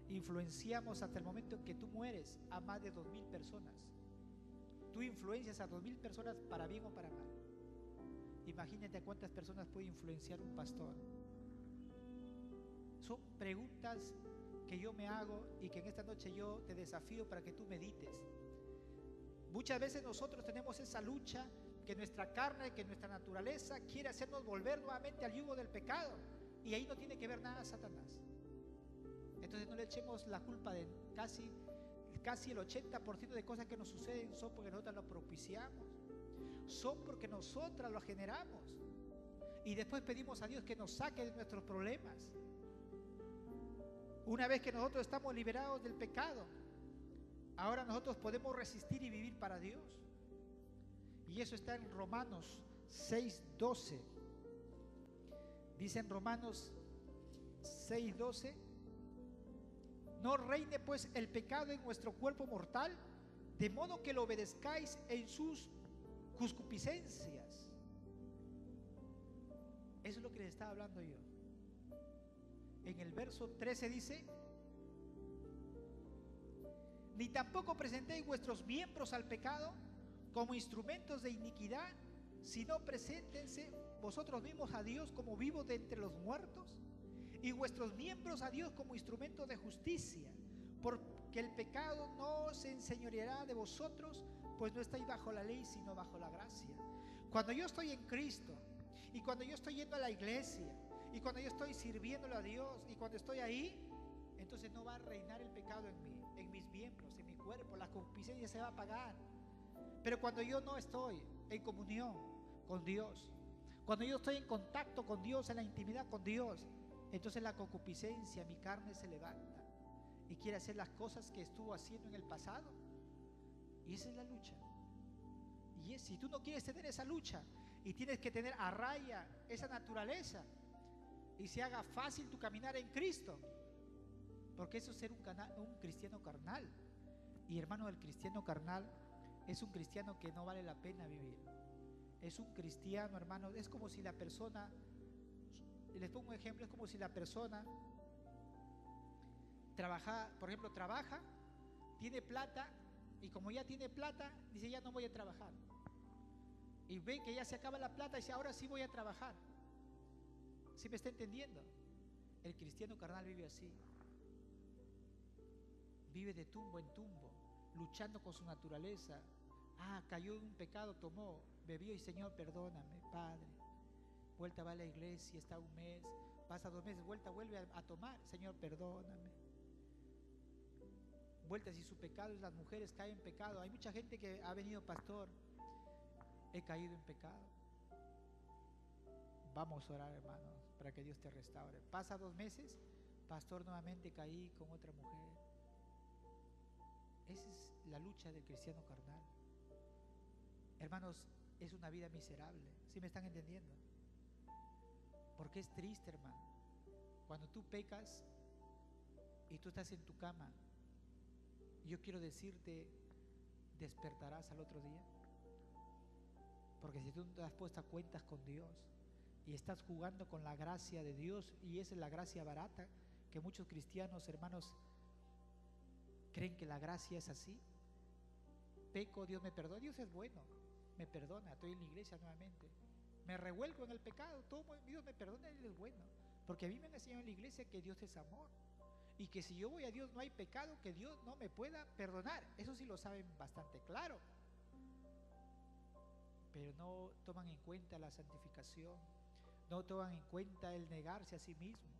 influenciamos hasta el momento en que tú mueres a más de 2,000 personas. Tú influencias a 2,000 personas para bien o para mal. Imagínate a cuántas personas puede influenciar un pastor. Son preguntas que yo me hago y que en esta noche yo te desafío para que tú medites. Muchas veces nosotros tenemos esa lucha, que nuestra carne, que nuestra naturaleza quiere hacernos volver nuevamente al yugo del pecado, y ahí no tiene que ver nada Satanás. Entonces no le echemos la culpa de casi el 80% de cosas que nos suceden son porque nosotros lo propiciamos, son porque nosotras lo generamos, y después pedimos a Dios que nos saque de nuestros problemas. Una vez que nosotros estamos liberados del pecado, ahora nosotros podemos resistir y vivir para Dios. Y eso está en Romanos 6:12. Dice en Romanos 6:12: no reine pues el pecado en vuestro cuerpo mortal, de modo que lo obedezcáis en sus concupiscencias. Eso es lo que les estaba hablando yo. En el verso 13 dice: ni tampoco presentéis vuestros miembros al pecado como instrumentos de iniquidad, sino preséntense vosotros mismos a Dios como vivos de entre los muertos, y vuestros miembros a Dios como instrumentos de justicia, porque el pecado no se enseñoreará de vosotros, pues no estáis bajo la ley, sino bajo la gracia. Cuando yo estoy en Cristo, y cuando yo estoy yendo a la iglesia, y cuando yo estoy sirviéndole a Dios, y cuando estoy ahí, entonces no va a reinar el pecado en mí, en mis miembros, en mi cuerpo. La concupiscencia se va a apagar. Pero cuando yo no estoy en comunión con Dios, cuando yo estoy en contacto con Dios, en la intimidad con Dios, entonces la concupiscencia, mi carne se levanta y quiere hacer las cosas que estuvo haciendo en el pasado. Y esa es la lucha. Y si tú no quieres tener esa lucha y tienes que tener a raya esa naturaleza y se haga fácil tu caminar en Cristo, porque eso es ser un cristiano carnal. Y hermano, el cristiano carnal es un cristiano que no vale la pena vivir. Es un cristiano, hermano, es como si la persona, les pongo un ejemplo, es como si la persona trabaja, por ejemplo, trabaja, tiene plata, y como ya tiene plata, dice: ya no voy a trabajar. Y ve que ya se acaba la plata y dice: ahora sí voy a trabajar. ¿Sí me está entendiendo? El cristiano carnal vive así. Vive de tumbo en tumbo, luchando con su naturaleza. Cayó en un pecado, tomó, bebió, y Señor, perdóname, Padre. Vuelta, va a la iglesia, está un mes, pasa 2 meses, vuelve a tomar. Señor, perdóname. Vuelta, si su pecado es las mujeres, cae en pecado. Hay mucha gente que ha venido: pastor, he caído en pecado. Vamos a orar, hermanos, para que Dios te restaure. Pasa 2 meses, pastor, nuevamente caí con otra mujer. Esa es la lucha del cristiano carnal. Hermanos, es una vida miserable. ¿Sí me están entendiendo? Porque es triste, hermano, cuando tú pecas y tú estás en tu cama. Yo quiero decirte: despertarás al otro día. Porque si tú no te has puesto a cuentas con Dios y estás jugando con la gracia de Dios, y esa es la gracia barata, que muchos cristianos, hermanos, creen que la gracia es así. Peco, Dios me perdona. Dios es bueno, me perdona, estoy en la iglesia nuevamente, me revuelvo en el pecado, todo, Dios me perdona, Él es bueno. Porque a mí me han enseñado en la iglesia que Dios es amor, y que si yo voy a Dios no hay pecado que Dios no me pueda perdonar. Eso sí lo saben bastante claro, pero no toman en cuenta la santificación, no toman en cuenta el negarse a sí mismo,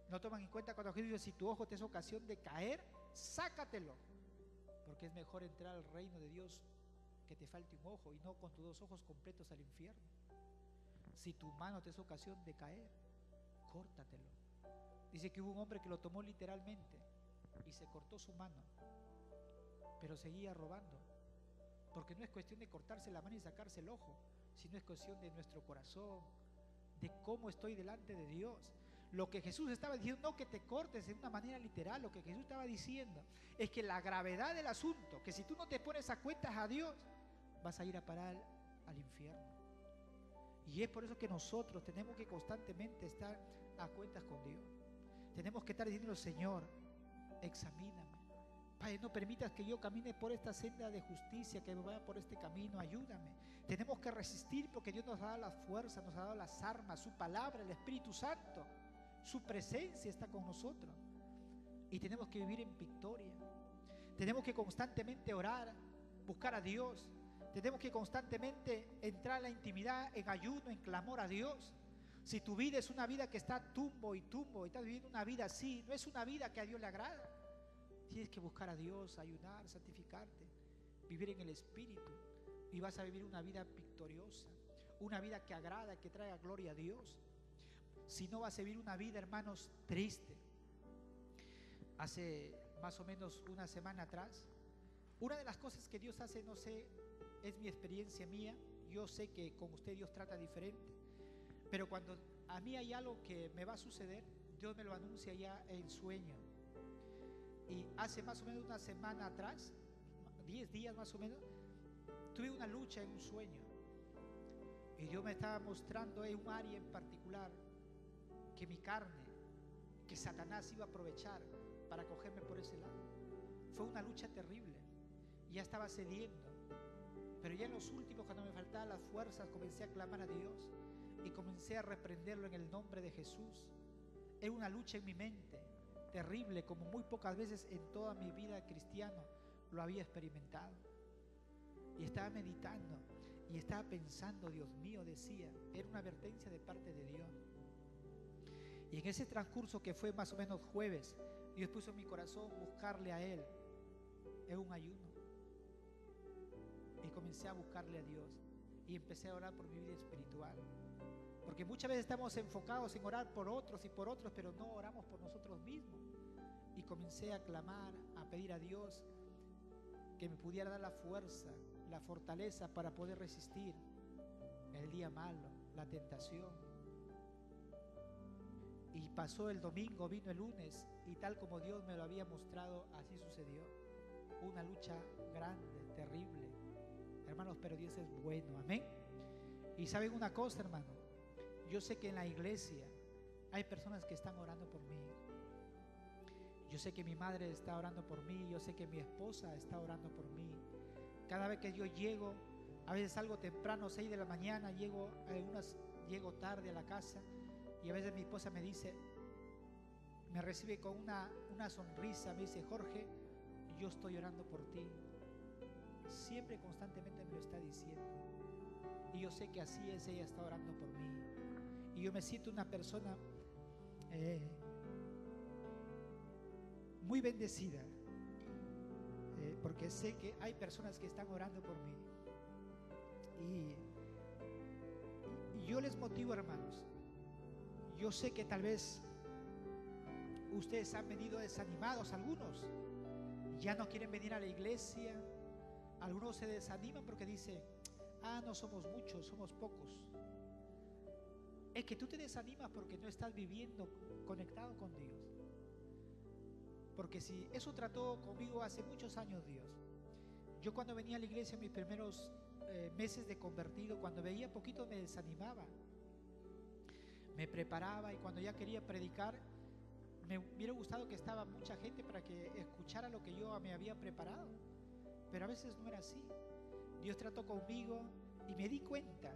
no toman en cuenta cuando Jesús dice: si tu ojo te es ocasión de caer, sácatelo, porque es mejor entrar al reino de Dios que te falte un ojo, y no con tus 2 ojos completos al infierno. Si tu mano te es ocasión de caer, córtatelo. Dice que hubo un hombre que lo tomó literalmente y se cortó su mano, pero seguía robando. Porque no es cuestión de cortarse la mano y sacarse el ojo, sino es cuestión de nuestro corazón, de cómo estoy delante de Dios. Lo que Jesús estaba diciendo, no que te cortes de una manera literal, lo que Jesús estaba diciendo es que la gravedad del asunto, que si tú no te pones a cuentas a Dios, vas a ir a parar al infierno. Y es por eso que nosotros tenemos que constantemente estar a cuentas con Dios. Tenemos que estar diciendo: Señor, examíname. Padre, no permitas que yo camine por esta senda de justicia, que me vaya por este camino, ayúdame. Tenemos que resistir, porque Dios nos ha dado la fuerza, nos ha dado las armas, su palabra, el Espíritu Santo, su presencia está con nosotros. Y tenemos que vivir en victoria. Tenemos que constantemente orar, buscar a Dios. Tenemos que constantemente entrar a la intimidad, en ayuno, en clamor a Dios. Si tu vida es una vida que está tumbo y estás viviendo una vida así, no es una vida que a Dios le agrada. Tienes que buscar a Dios, ayunar, santificarte, vivir en el Espíritu, y vas a vivir una vida victoriosa, una vida que agrada, que traiga gloria a Dios. Si no, vas a vivir una vida, hermanos, triste. Hace más o menos una semana atrás, una de las cosas que Dios hace, no sé, es mi experiencia mía, yo sé que con usted Dios trata diferente, pero cuando a mí hay algo que me va a suceder, Dios me lo anuncia ya en sueño. Y hace más o menos una semana atrás, 10 días más o menos, tuve una lucha en un sueño. Y Dios me estaba mostrando en un área en particular que mi carne, que Satanás iba a aprovechar para cogerme por ese lado. Fue una lucha terrible. Ya estaba cediendo, pero ya en los últimos, cuando me faltaban las fuerzas, comencé a clamar a Dios y comencé a reprenderlo en el nombre de Jesús. Era una lucha en mi mente terrible, como muy pocas veces en toda mi vida de cristiano lo había experimentado. Y estaba meditando y estaba pensando, Dios mío, decía, era una advertencia de parte de Dios. Y en ese transcurso que fue más o menos jueves, Dios puso en mi corazón buscarle a Él en un ayuno. Y comencé a buscarle a Dios y empecé a orar por mi vida espiritual. Porque muchas veces estamos enfocados en orar por otros y por otros, pero no oramos por nosotros mismos. Y comencé a clamar, a pedir a Dios que me pudiera dar la fuerza, la fortaleza para poder resistir el día malo, la tentación. Y pasó el domingo, vino el lunes, y tal como Dios me lo había mostrado, así sucedió. Una lucha grande, terrible, hermanos, pero Dios es bueno, amén. Y saben una cosa, hermano, yo sé que en la iglesia hay personas que están orando por mí. Yo sé que mi madre está orando por mí, yo sé que mi esposa está orando por mí. Cada vez que yo llego, a veces salgo temprano, 6 de la mañana, llego tarde a la casa, y a veces mi esposa me dice, me recibe con una sonrisa, me dice, Jorge, yo estoy orando por ti. Siempre, constantemente me lo está diciendo. Y yo sé que así es, ella está orando por mí. Y yo me siento una persona muy bendecida, porque sé que hay personas que están orando por mí. Y yo les motivo, hermanos. Yo sé que tal vez ustedes han venido desanimados, algunos ya no quieren venir a la iglesia, algunos se desaniman porque dicen, no somos muchos, somos pocos. Es que tú te desanimas porque no estás viviendo conectado con Dios. Porque si eso trató conmigo hace muchos años Dios. Yo cuando venía a la iglesia en mis primeros meses de convertido, cuando veía poquito me desanimaba. Me preparaba y cuando ya quería predicar, me hubiera gustado que estaba mucha gente para que escuchara lo que yo me había preparado. Pero a veces no era así. Dios trató conmigo y me di cuenta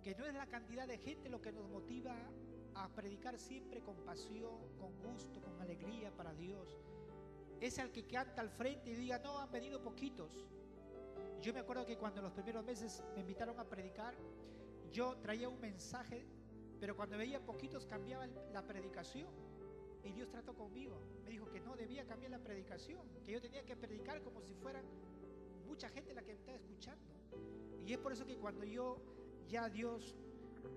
que no es la cantidad de gente lo que nos motiva a predicar siempre con pasión, con gusto, con alegría para Dios. Es el que canta al frente y diga, no, han venido poquitos. Yo me acuerdo que cuando en los primeros meses me invitaron a predicar, yo traía un mensaje, pero cuando veía poquitos cambiaba la predicación. Y Dios trató conmigo, me dijo que no debía cambiar la predicación, que yo tenía que predicar como si fueran mucha gente la que me estaba escuchando. Y es por eso que cuando ya Dios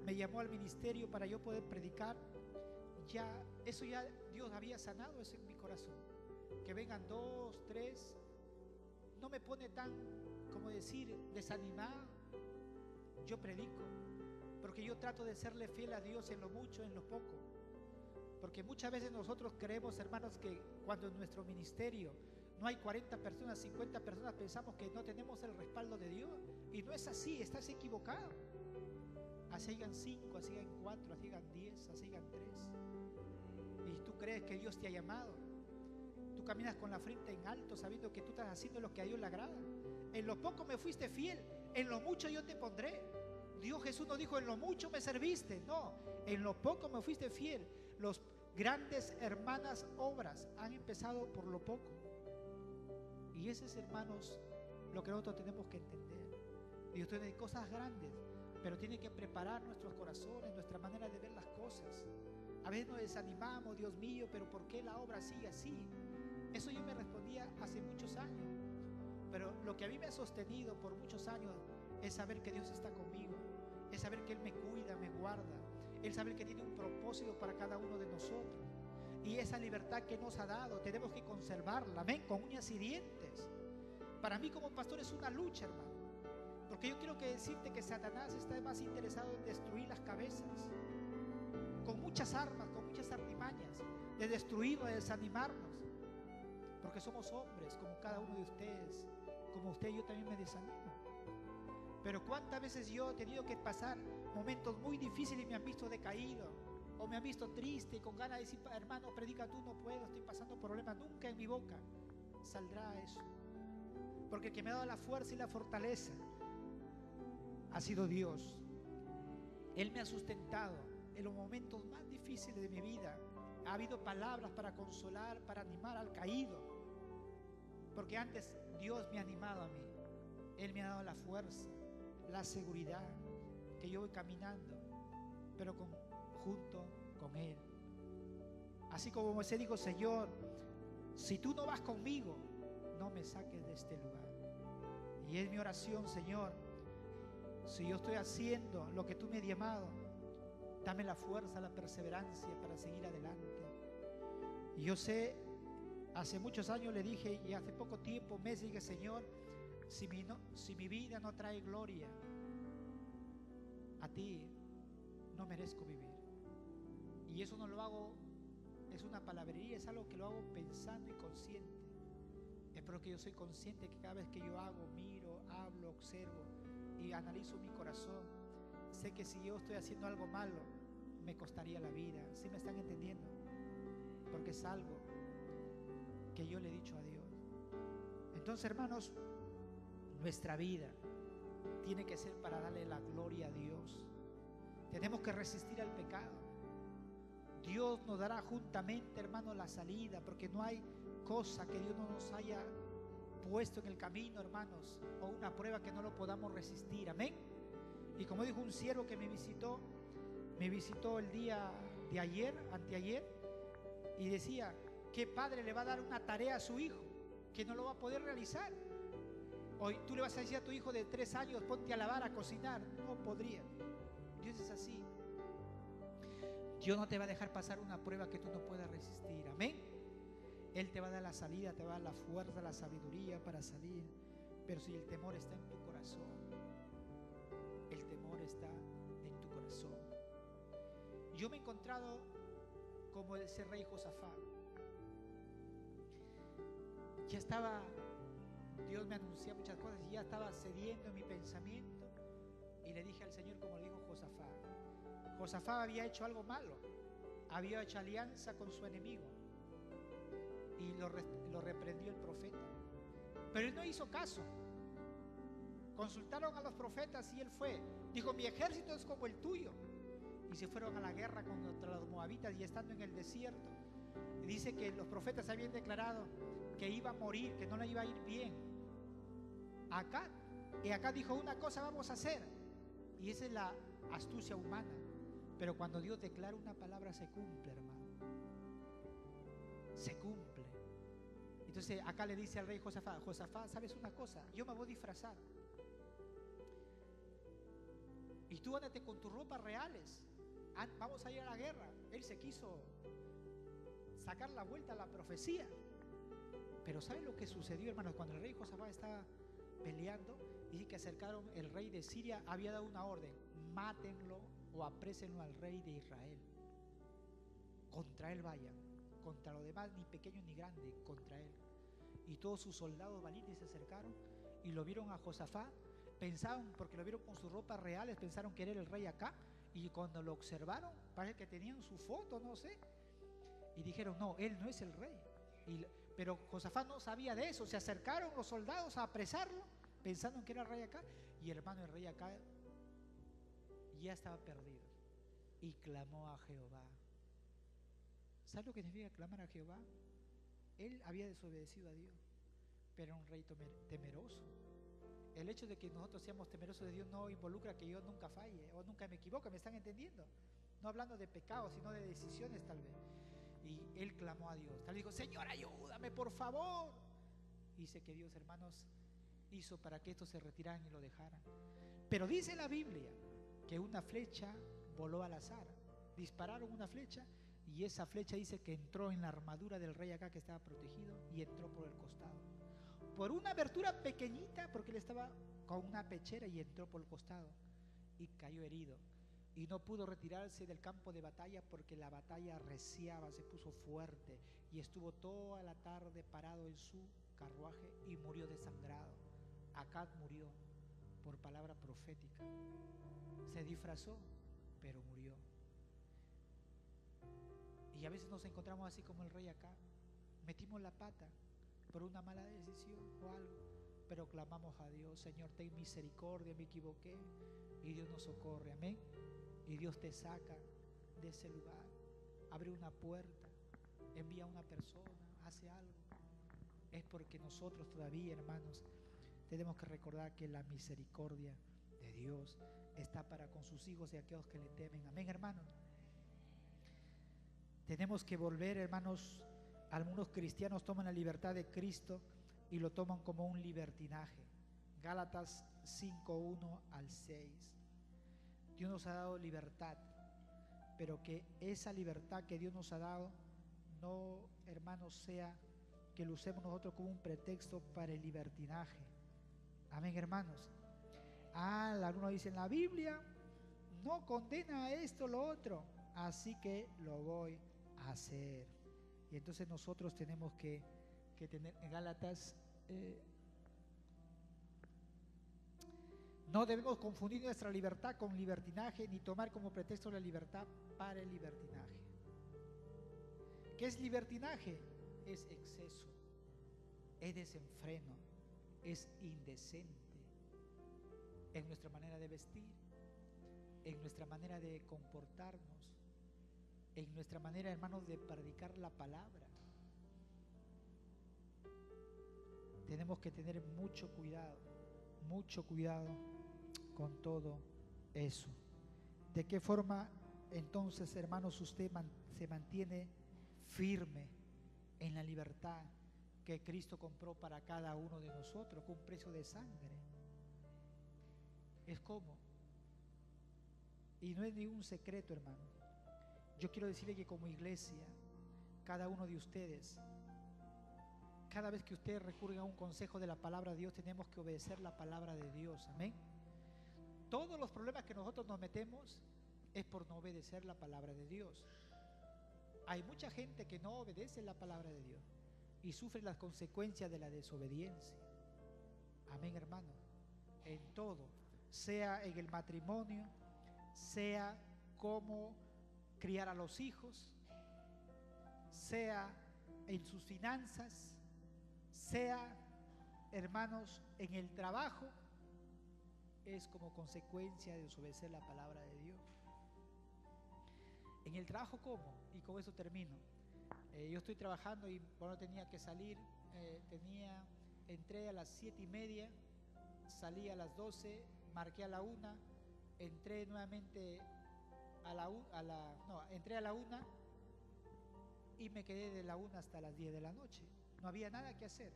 me llamó al ministerio para yo poder predicar, ya Dios había sanado eso en mi corazón. Que vengan 2, 3, no me pone tan, como decir, desanimado. Yo predico, porque yo trato de serle fiel a Dios en lo mucho, en lo poco. Porque muchas veces nosotros creemos, hermanos, que cuando en nuestro ministerio no hay 40 personas, 50 personas, pensamos que no tenemos el respaldo de Dios. Y no es así, estás equivocado. Así hayan 5, así hayan 4, así hayan 10, así hayan 3. Y tú crees que Dios te ha llamado. Tú caminas con la frente en alto sabiendo que tú estás haciendo lo que a Dios le agrada. En lo poco me fuiste fiel, en lo mucho yo te pondré. Dios Jesús no dijo, en lo mucho me serviste. No, en lo poco me fuiste fiel. Los grandes, hermanas, obras han empezado por lo poco. Y ese es, hermanos, lo que nosotros tenemos que entender. Dios tiene cosas grandes, pero tiene que preparar nuestros corazones, nuestra manera de ver las cosas. A veces nos desanimamos, Dios mío, pero ¿por qué la obra sigue así? Eso yo me respondía hace muchos años. Pero lo que a mí me ha sostenido por muchos años es saber que Dios está conmigo, es saber que Él me cuida, me guarda, el saber que tiene un propósito para cada uno de nosotros. Y esa libertad que nos ha dado tenemos que conservarla, amén, con uñas y dientes. Para mí como pastor es una lucha, hermano, porque yo quiero decirte que Satanás está más interesado en destruir las cabezas, con muchas armas, con muchas artimañas, de destruirnos, de desanimarnos, porque somos hombres como cada uno de ustedes. Como usted, yo también me desanimo. Pero cuántas veces yo he tenido que pasar momentos muy difíciles y me han visto decaído, o me han visto triste, con ganas de decir, hermano, predica tú, no puedo, estoy pasando problemas. Nunca en mi boca saldrá eso, porque el que me ha dado la fuerza y la fortaleza ha sido Dios. Él me ha sustentado en los momentos más difíciles de mi vida. Ha habido palabras para consolar, para animar al caído, porque antes Dios me ha animado a mí. Él me ha dado la fuerza, la seguridad, que yo voy caminando, pero junto con Él. Así como Moisés dijo, Señor, si tú no vas conmigo, no me saques de este lugar. Y es mi oración, Señor, si yo estoy haciendo lo que tú me has llamado, dame la fuerza, la perseverancia para seguir adelante. Y yo sé, hace muchos años le dije, y hace poco tiempo, meses, dije, Señor, si mi vida no trae gloria a ti, no merezco vivir. Y eso no lo hago, es una palabrería, es algo que lo hago pensando y consciente. Es porque yo soy consciente que cada vez que yo hago, miro, hablo, observo y analizo mi corazón, sé que si yo estoy haciendo algo malo, me costaría la vida. ¿Sí me están entendiendo? Porque es algo que yo le he dicho a Dios. Entonces, hermanos, nuestra vida tiene que ser para darle la gloria a Dios. Tenemos que resistir al pecado. Dios nos dará juntamente, hermanos, la salida, porque no hay cosa que Dios no nos haya puesto en el camino, hermanos, o una prueba que no lo podamos resistir. Amén. Y como dijo un siervo que me visitó el día de ayer, anteayer, y decía, ¿qué padre le va a dar una tarea a su hijo que no lo va a poder realizar? Hoy tú le vas a decir a tu hijo de 3 años, ponte a lavar, a cocinar. No podría. Dios es así. Dios no te va a dejar pasar una prueba que tú no puedas resistir. Amén. Él te va a dar la salida, te va a dar la fuerza, la sabiduría para salir. Pero si el temor está en tu corazón, el temor está en tu corazón. Yo me he encontrado como ese rey Josafat. Ya estaba, Dios me anunciaba muchas cosas y ya estaba cediendo en mi pensamiento. Y le dije al Señor, como le dijo Josafat. Josafat había hecho algo malo, había hecho alianza con su enemigo y lo reprendió el profeta, pero él no hizo caso. Consultaron a los profetas y él fue, dijo, mi ejército es como el tuyo, y se fueron a la guerra contra los moabitas. Y estando en el desierto, dice que los profetas habían declarado que iba a morir, que no le iba a ir bien. Acá dijo, una cosa vamos a hacer, y esa es la astucia humana. Pero cuando Dios declara una palabra, se cumple, hermano. Se cumple. Entonces acá le dice al rey Josafat, Josafat, ¿sabes una cosa? Yo me voy a disfrazar. Y tú ándate con tus ropas reales. Vamos a ir a la guerra. Él se quiso sacar la vuelta a la profecía. Pero ¿saben lo que sucedió, hermanos? Cuando el rey Josafat estaba peleando, dice que acercaron, el rey de Siria había dado una orden: mátenlo o aprésenlo al rey de Israel. Contra él vayan, contra los demás, ni pequeño ni grande, contra él. Y todos sus soldados valientes se acercaron y lo vieron a Josafat. Pensaban, porque lo vieron con sus ropas reales, pensaron que era el rey acá. Y cuando lo observaron, parece que tenían su foto, no sé. Y dijeron, no, él no es el rey. Pero Josafat no sabía de eso. Se acercaron los soldados a apresarlo, pensando que era el rey acá. Y hermano, el rey acá ya estaba perdido y clamó a Jehová. ¿Sabes lo que significa clamar a Jehová? Él había desobedecido a Dios, pero era un rey temeroso. El hecho de que nosotros seamos temerosos de Dios no involucra que yo nunca falle o nunca me equivoque. ¿Me están entendiendo? No hablando de pecados, sino de decisiones tal vez. Y él clamó a Dios. Tal vez dijo, Señor, ayúdame por favor. Y dice que Dios, hermanos, hizo para que estos se retiraran y lo dejaran. Pero dice la Biblia que una flecha voló al azar. Dispararon una flecha y esa flecha dice que entró en la armadura del rey acá, que estaba protegido, y entró por el costado. Por una abertura pequeñita, porque él estaba con una pechera, y entró por el costado y cayó herido. Y no pudo retirarse del campo de batalla porque la batalla arreciaba, se puso fuerte, y estuvo toda la tarde parado en su carruaje y murió desangrado. Acab murió por palabra profética. Se disfrazó, pero murió. Y a veces nos encontramos así como el rey acá. Metimos la pata por una mala decisión o algo, pero clamamos a Dios: Señor, ten misericordia, me equivoqué. Y Dios nos socorre, amén. Y Dios te saca de ese lugar, abre una puerta, envía a una persona, hace algo. Es porque nosotros todavía, hermanos, tenemos que recordar que la misericordia de Dios está para con sus hijos y aquellos que le temen, amén, hermanos. Tenemos que volver, hermanos. Algunos cristianos toman la libertad de Cristo y lo toman como un libertinaje. Gálatas 5:1 al 6. Dios nos ha dado libertad, pero que esa libertad que Dios nos ha dado no, hermanos, sea que lo usemos nosotros como un pretexto para el libertinaje. Amén, hermanos. Algunos dicen: la Biblia no condena esto, lo otro, así que lo voy a hacer. Y entonces nosotros tenemos que tener en Gálatas, no debemos confundir nuestra libertad con libertinaje, ni tomar como pretexto la libertad para el libertinaje. ¿Qué es libertinaje? Es exceso, es desenfreno, es indecente en nuestra manera de vestir, en nuestra manera de comportarnos, en nuestra manera, hermanos, de predicar la palabra. Tenemos que tener mucho cuidado con todo eso. ¿De qué forma entonces, hermanos, usted se mantiene firme en la libertad que Cristo compró para cada uno de nosotros con un precio de sangre? Es como, y no es ningún secreto, hermano. Yo quiero decirle que como iglesia, cada uno de ustedes, cada vez que usted recurre a un consejo de la palabra de Dios, tenemos que obedecer la palabra de Dios, amén. Todos los problemas que nosotros nos metemos es por no obedecer la palabra de Dios. Hay mucha gente que no obedece la palabra de Dios y sufre las consecuencias de la desobediencia, amén, hermano. En todo, sea en el matrimonio, sea como criar a los hijos, sea en sus finanzas, sea, hermanos, en el trabajo, es como consecuencia de desobedecer la palabra de Dios. En el trabajo, ¿cómo? Y con eso termino. Yo estoy trabajando y bueno, tenía que salir, entré a las 7:30, salí a las 12, marqué a la 1, entré nuevamente entré a la 1 y me quedé de la 1 hasta las 10 de la noche. No había nada que hacer.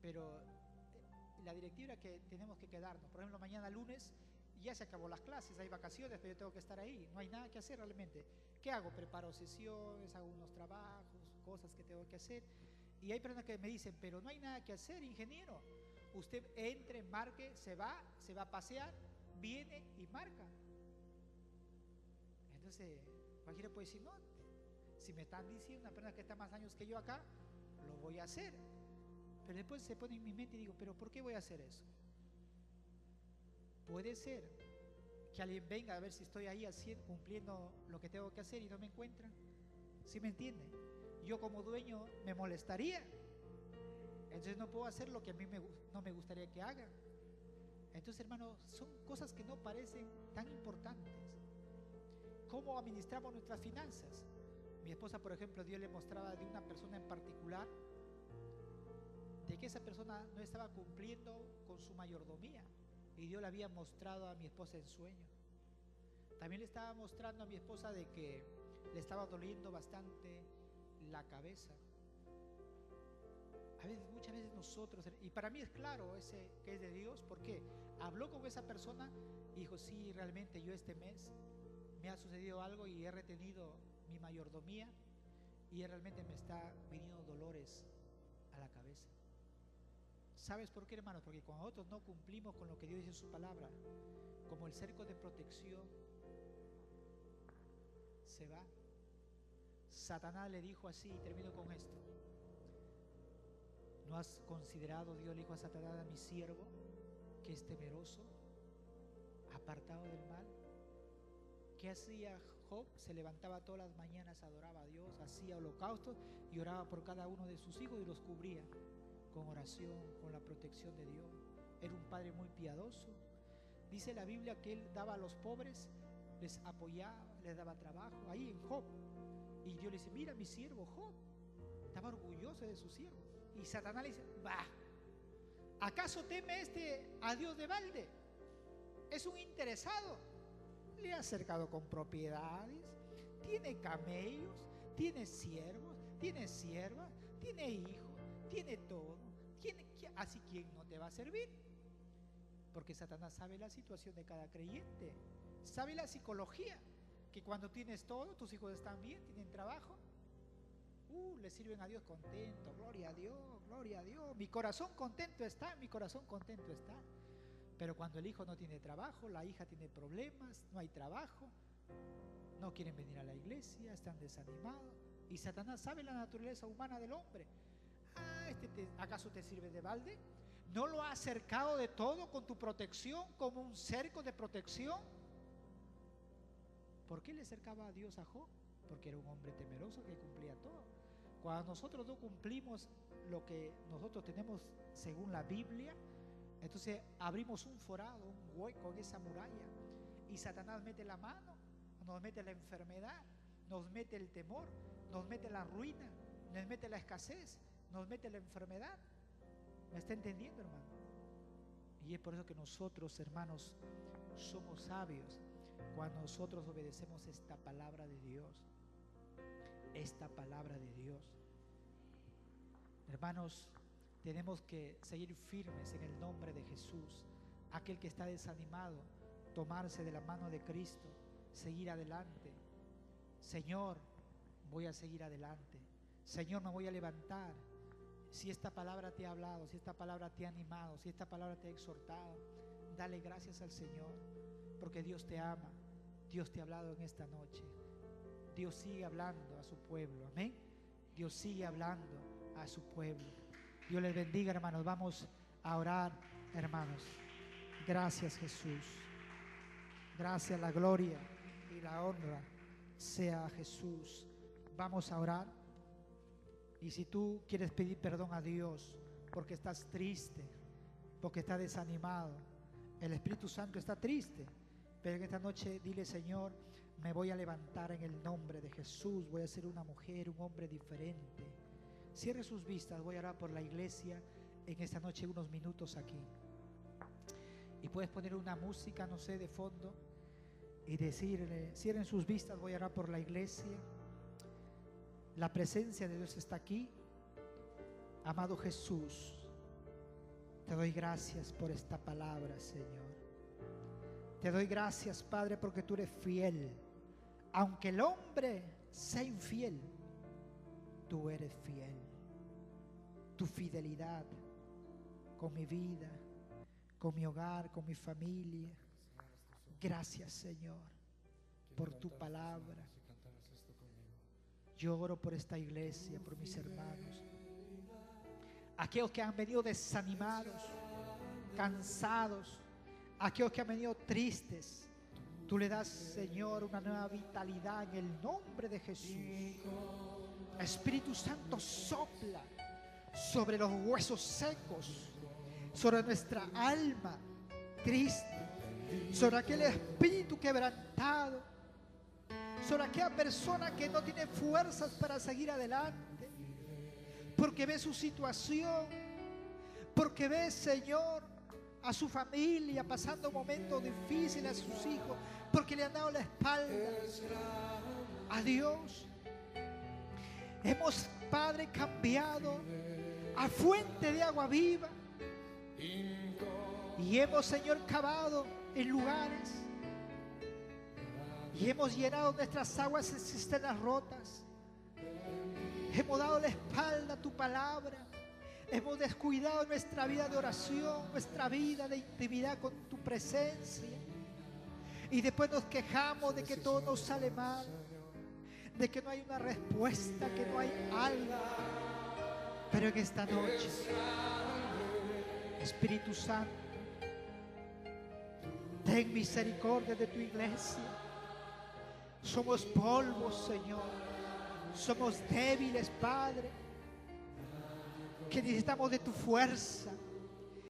Pero la directiva era que tenemos que quedarnos. Por ejemplo, mañana lunes ya se acabó las clases, hay vacaciones, pero yo tengo que estar ahí. No hay nada que hacer realmente. ¿Qué hago? Preparo sesiones, hago unos trabajos, cosas que tengo que hacer. Y hay personas que me dicen: pero no hay nada que hacer, ingeniero. Usted entre, marque, se va a pasear, viene y marca. Entonces cualquiera puede decir: no, si me están diciendo una persona que está más años que yo acá, lo voy a hacer. Pero después se pone en mi mente y digo: pero ¿por qué voy a hacer eso? Puede ser que alguien venga a ver si estoy ahí al 100 cumpliendo lo que tengo que hacer y no me encuentran. ¿Sí me entiende? Yo como dueño me molestaría. Entonces no puedo hacer lo que a mí no me gustaría que haga. Entonces, hermanos, son cosas que no parecen tan importantes. ¿Cómo administramos nuestras finanzas? Mi esposa, por ejemplo, Dios le mostraba de una persona en particular, de que esa persona no estaba cumpliendo con su mayordomía, y Dios le había mostrado a mi esposa en sueño. También le estaba mostrando a mi esposa de que le estaba doliendo bastante la cabeza. Muchas veces nosotros, y para mí es claro ese que es de Dios, porque habló con esa persona y dijo: sí, realmente yo este mes me ha sucedido algo y he retenido mi mayordomía y realmente me está viniendo dolores a la cabeza. ¿Sabes por qué, hermanos? Porque cuando nosotros no cumplimos con lo que Dios dice en su palabra, como el cerco de protección se va. Satanás le dijo así, y termino con esto: ¿No has considerado, Dios le dijo a Satanás, a mi siervo, que es temeroso, apartado del mal? ¿Qué hacía Job? Se levantaba todas las mañanas, adoraba a Dios, hacía holocaustos y oraba por cada uno de sus hijos y los cubría con oración, con la protección de Dios. Era un padre muy piadoso. Dice la Biblia que él daba a los pobres, les apoyaba, les daba trabajo, ahí en Job. Y Dios le dice, mira mi siervo Job, estaba orgulloso de su siervo. Y Satanás le dice, va, ¿acaso teme a Dios de balde? Es un interesado, le ha cercado con propiedades, tiene camellos, tiene siervos, tiene siervas, tiene hijos, tiene todo, así ¿quién no te va a servir? Porque Satanás sabe la situación de cada creyente, sabe la psicología, que cuando tienes todo, tus hijos están bien, tienen trabajo, le sirven a Dios contento, gloria a Dios, gloria a Dios, mi corazón contento está, mi corazón contento está. Pero cuando el hijo no tiene trabajo, la hija tiene problemas, no hay trabajo, no quieren venir a la iglesia, están desanimados. Y Satanás sabe la naturaleza humana del hombre. ¿Acaso te sirve de balde? ¿No lo ha cercado de todo con tu protección, como un cerco de protección? ¿Por qué le cercaba a Dios a Job? Porque era un hombre temeroso que cumplía todo. Cuando nosotros no cumplimos lo que nosotros tenemos según la Biblia, entonces abrimos un forado, un hueco en esa muralla, y Satanás mete la mano, nos mete la enfermedad, nos mete el temor, nos mete la ruina, nos mete la escasez, nos mete la enfermedad. ¿Me está entendiendo, hermano? Y es por eso que nosotros, hermanos, somos sabios cuando nosotros obedecemos esta palabra de Dios. Esta palabra de Dios, hermanos, tenemos que seguir firmes en el nombre de Jesús. Aquel que está desanimado, tomarse de la mano de Cristo, seguir adelante. Señor, voy a seguir adelante. Señor, me voy a levantar. Si esta palabra te ha hablado, si esta palabra te ha animado, si esta palabra te ha exhortado, dale gracias al Señor, porque Dios te ama. Dios te ha hablado en esta noche. Dios sigue hablando a su pueblo, amén. Dios sigue hablando a su pueblo. Dios les bendiga, hermanos. Vamos a orar, hermanos. Gracias, Jesús. Gracias, la gloria y la honra sea a Jesús. Vamos a orar. Y si tú quieres pedir perdón a Dios porque estás triste, porque estás desanimado, el Espíritu Santo está triste, pero en esta noche dile: Señor, me voy a levantar en el nombre de Jesús, voy a ser una mujer, un hombre diferente. Cierre sus vistas, voy a orar por la iglesia en esta noche unos minutos aquí. Y puedes poner una música, no sé, de fondo y decirle: cierren sus vistas, voy a orar por la iglesia. La presencia de Dios está aquí. Amado Jesús, te doy gracias por esta palabra, Señor. Te doy gracias, Padre, porque tú eres fiel. Aunque el hombre sea infiel, tú eres fiel. Tu fidelidad con mi vida, con mi hogar, con mi familia. Gracias, Señor, por tu palabra. Yo oro por esta iglesia, por mis hermanos, aquellos que han venido desanimados, cansados, aquellos que han venido tristes. Tú le das, Señor, una nueva vitalidad en el nombre de Jesús. Espíritu Santo, sopla sobre los huesos secos, sobre nuestra alma triste, sobre aquel espíritu quebrantado, sobre aquella persona que no tiene fuerzas para seguir adelante, porque ve su situación, porque ve, Señor, a su familia pasando momentos difíciles, a sus hijos, porque le han dado la espalda a Dios. Hemos, Padre, cambiado a fuente de agua viva y hemos, Señor, cavado en lugares y hemos llenado nuestras aguas en cisternas rotas. Hemos dado la espalda a tu palabra. Hemos descuidado nuestra vida de oración, nuestra vida de intimidad con tu presencia. Y después nos quejamos de que todo nos sale mal, de que no hay una respuesta, que no hay algo. Pero en esta noche, Espíritu Santo, ten misericordia de tu iglesia. Somos polvo, Señor. Somos débiles, Padre, que necesitamos de tu fuerza.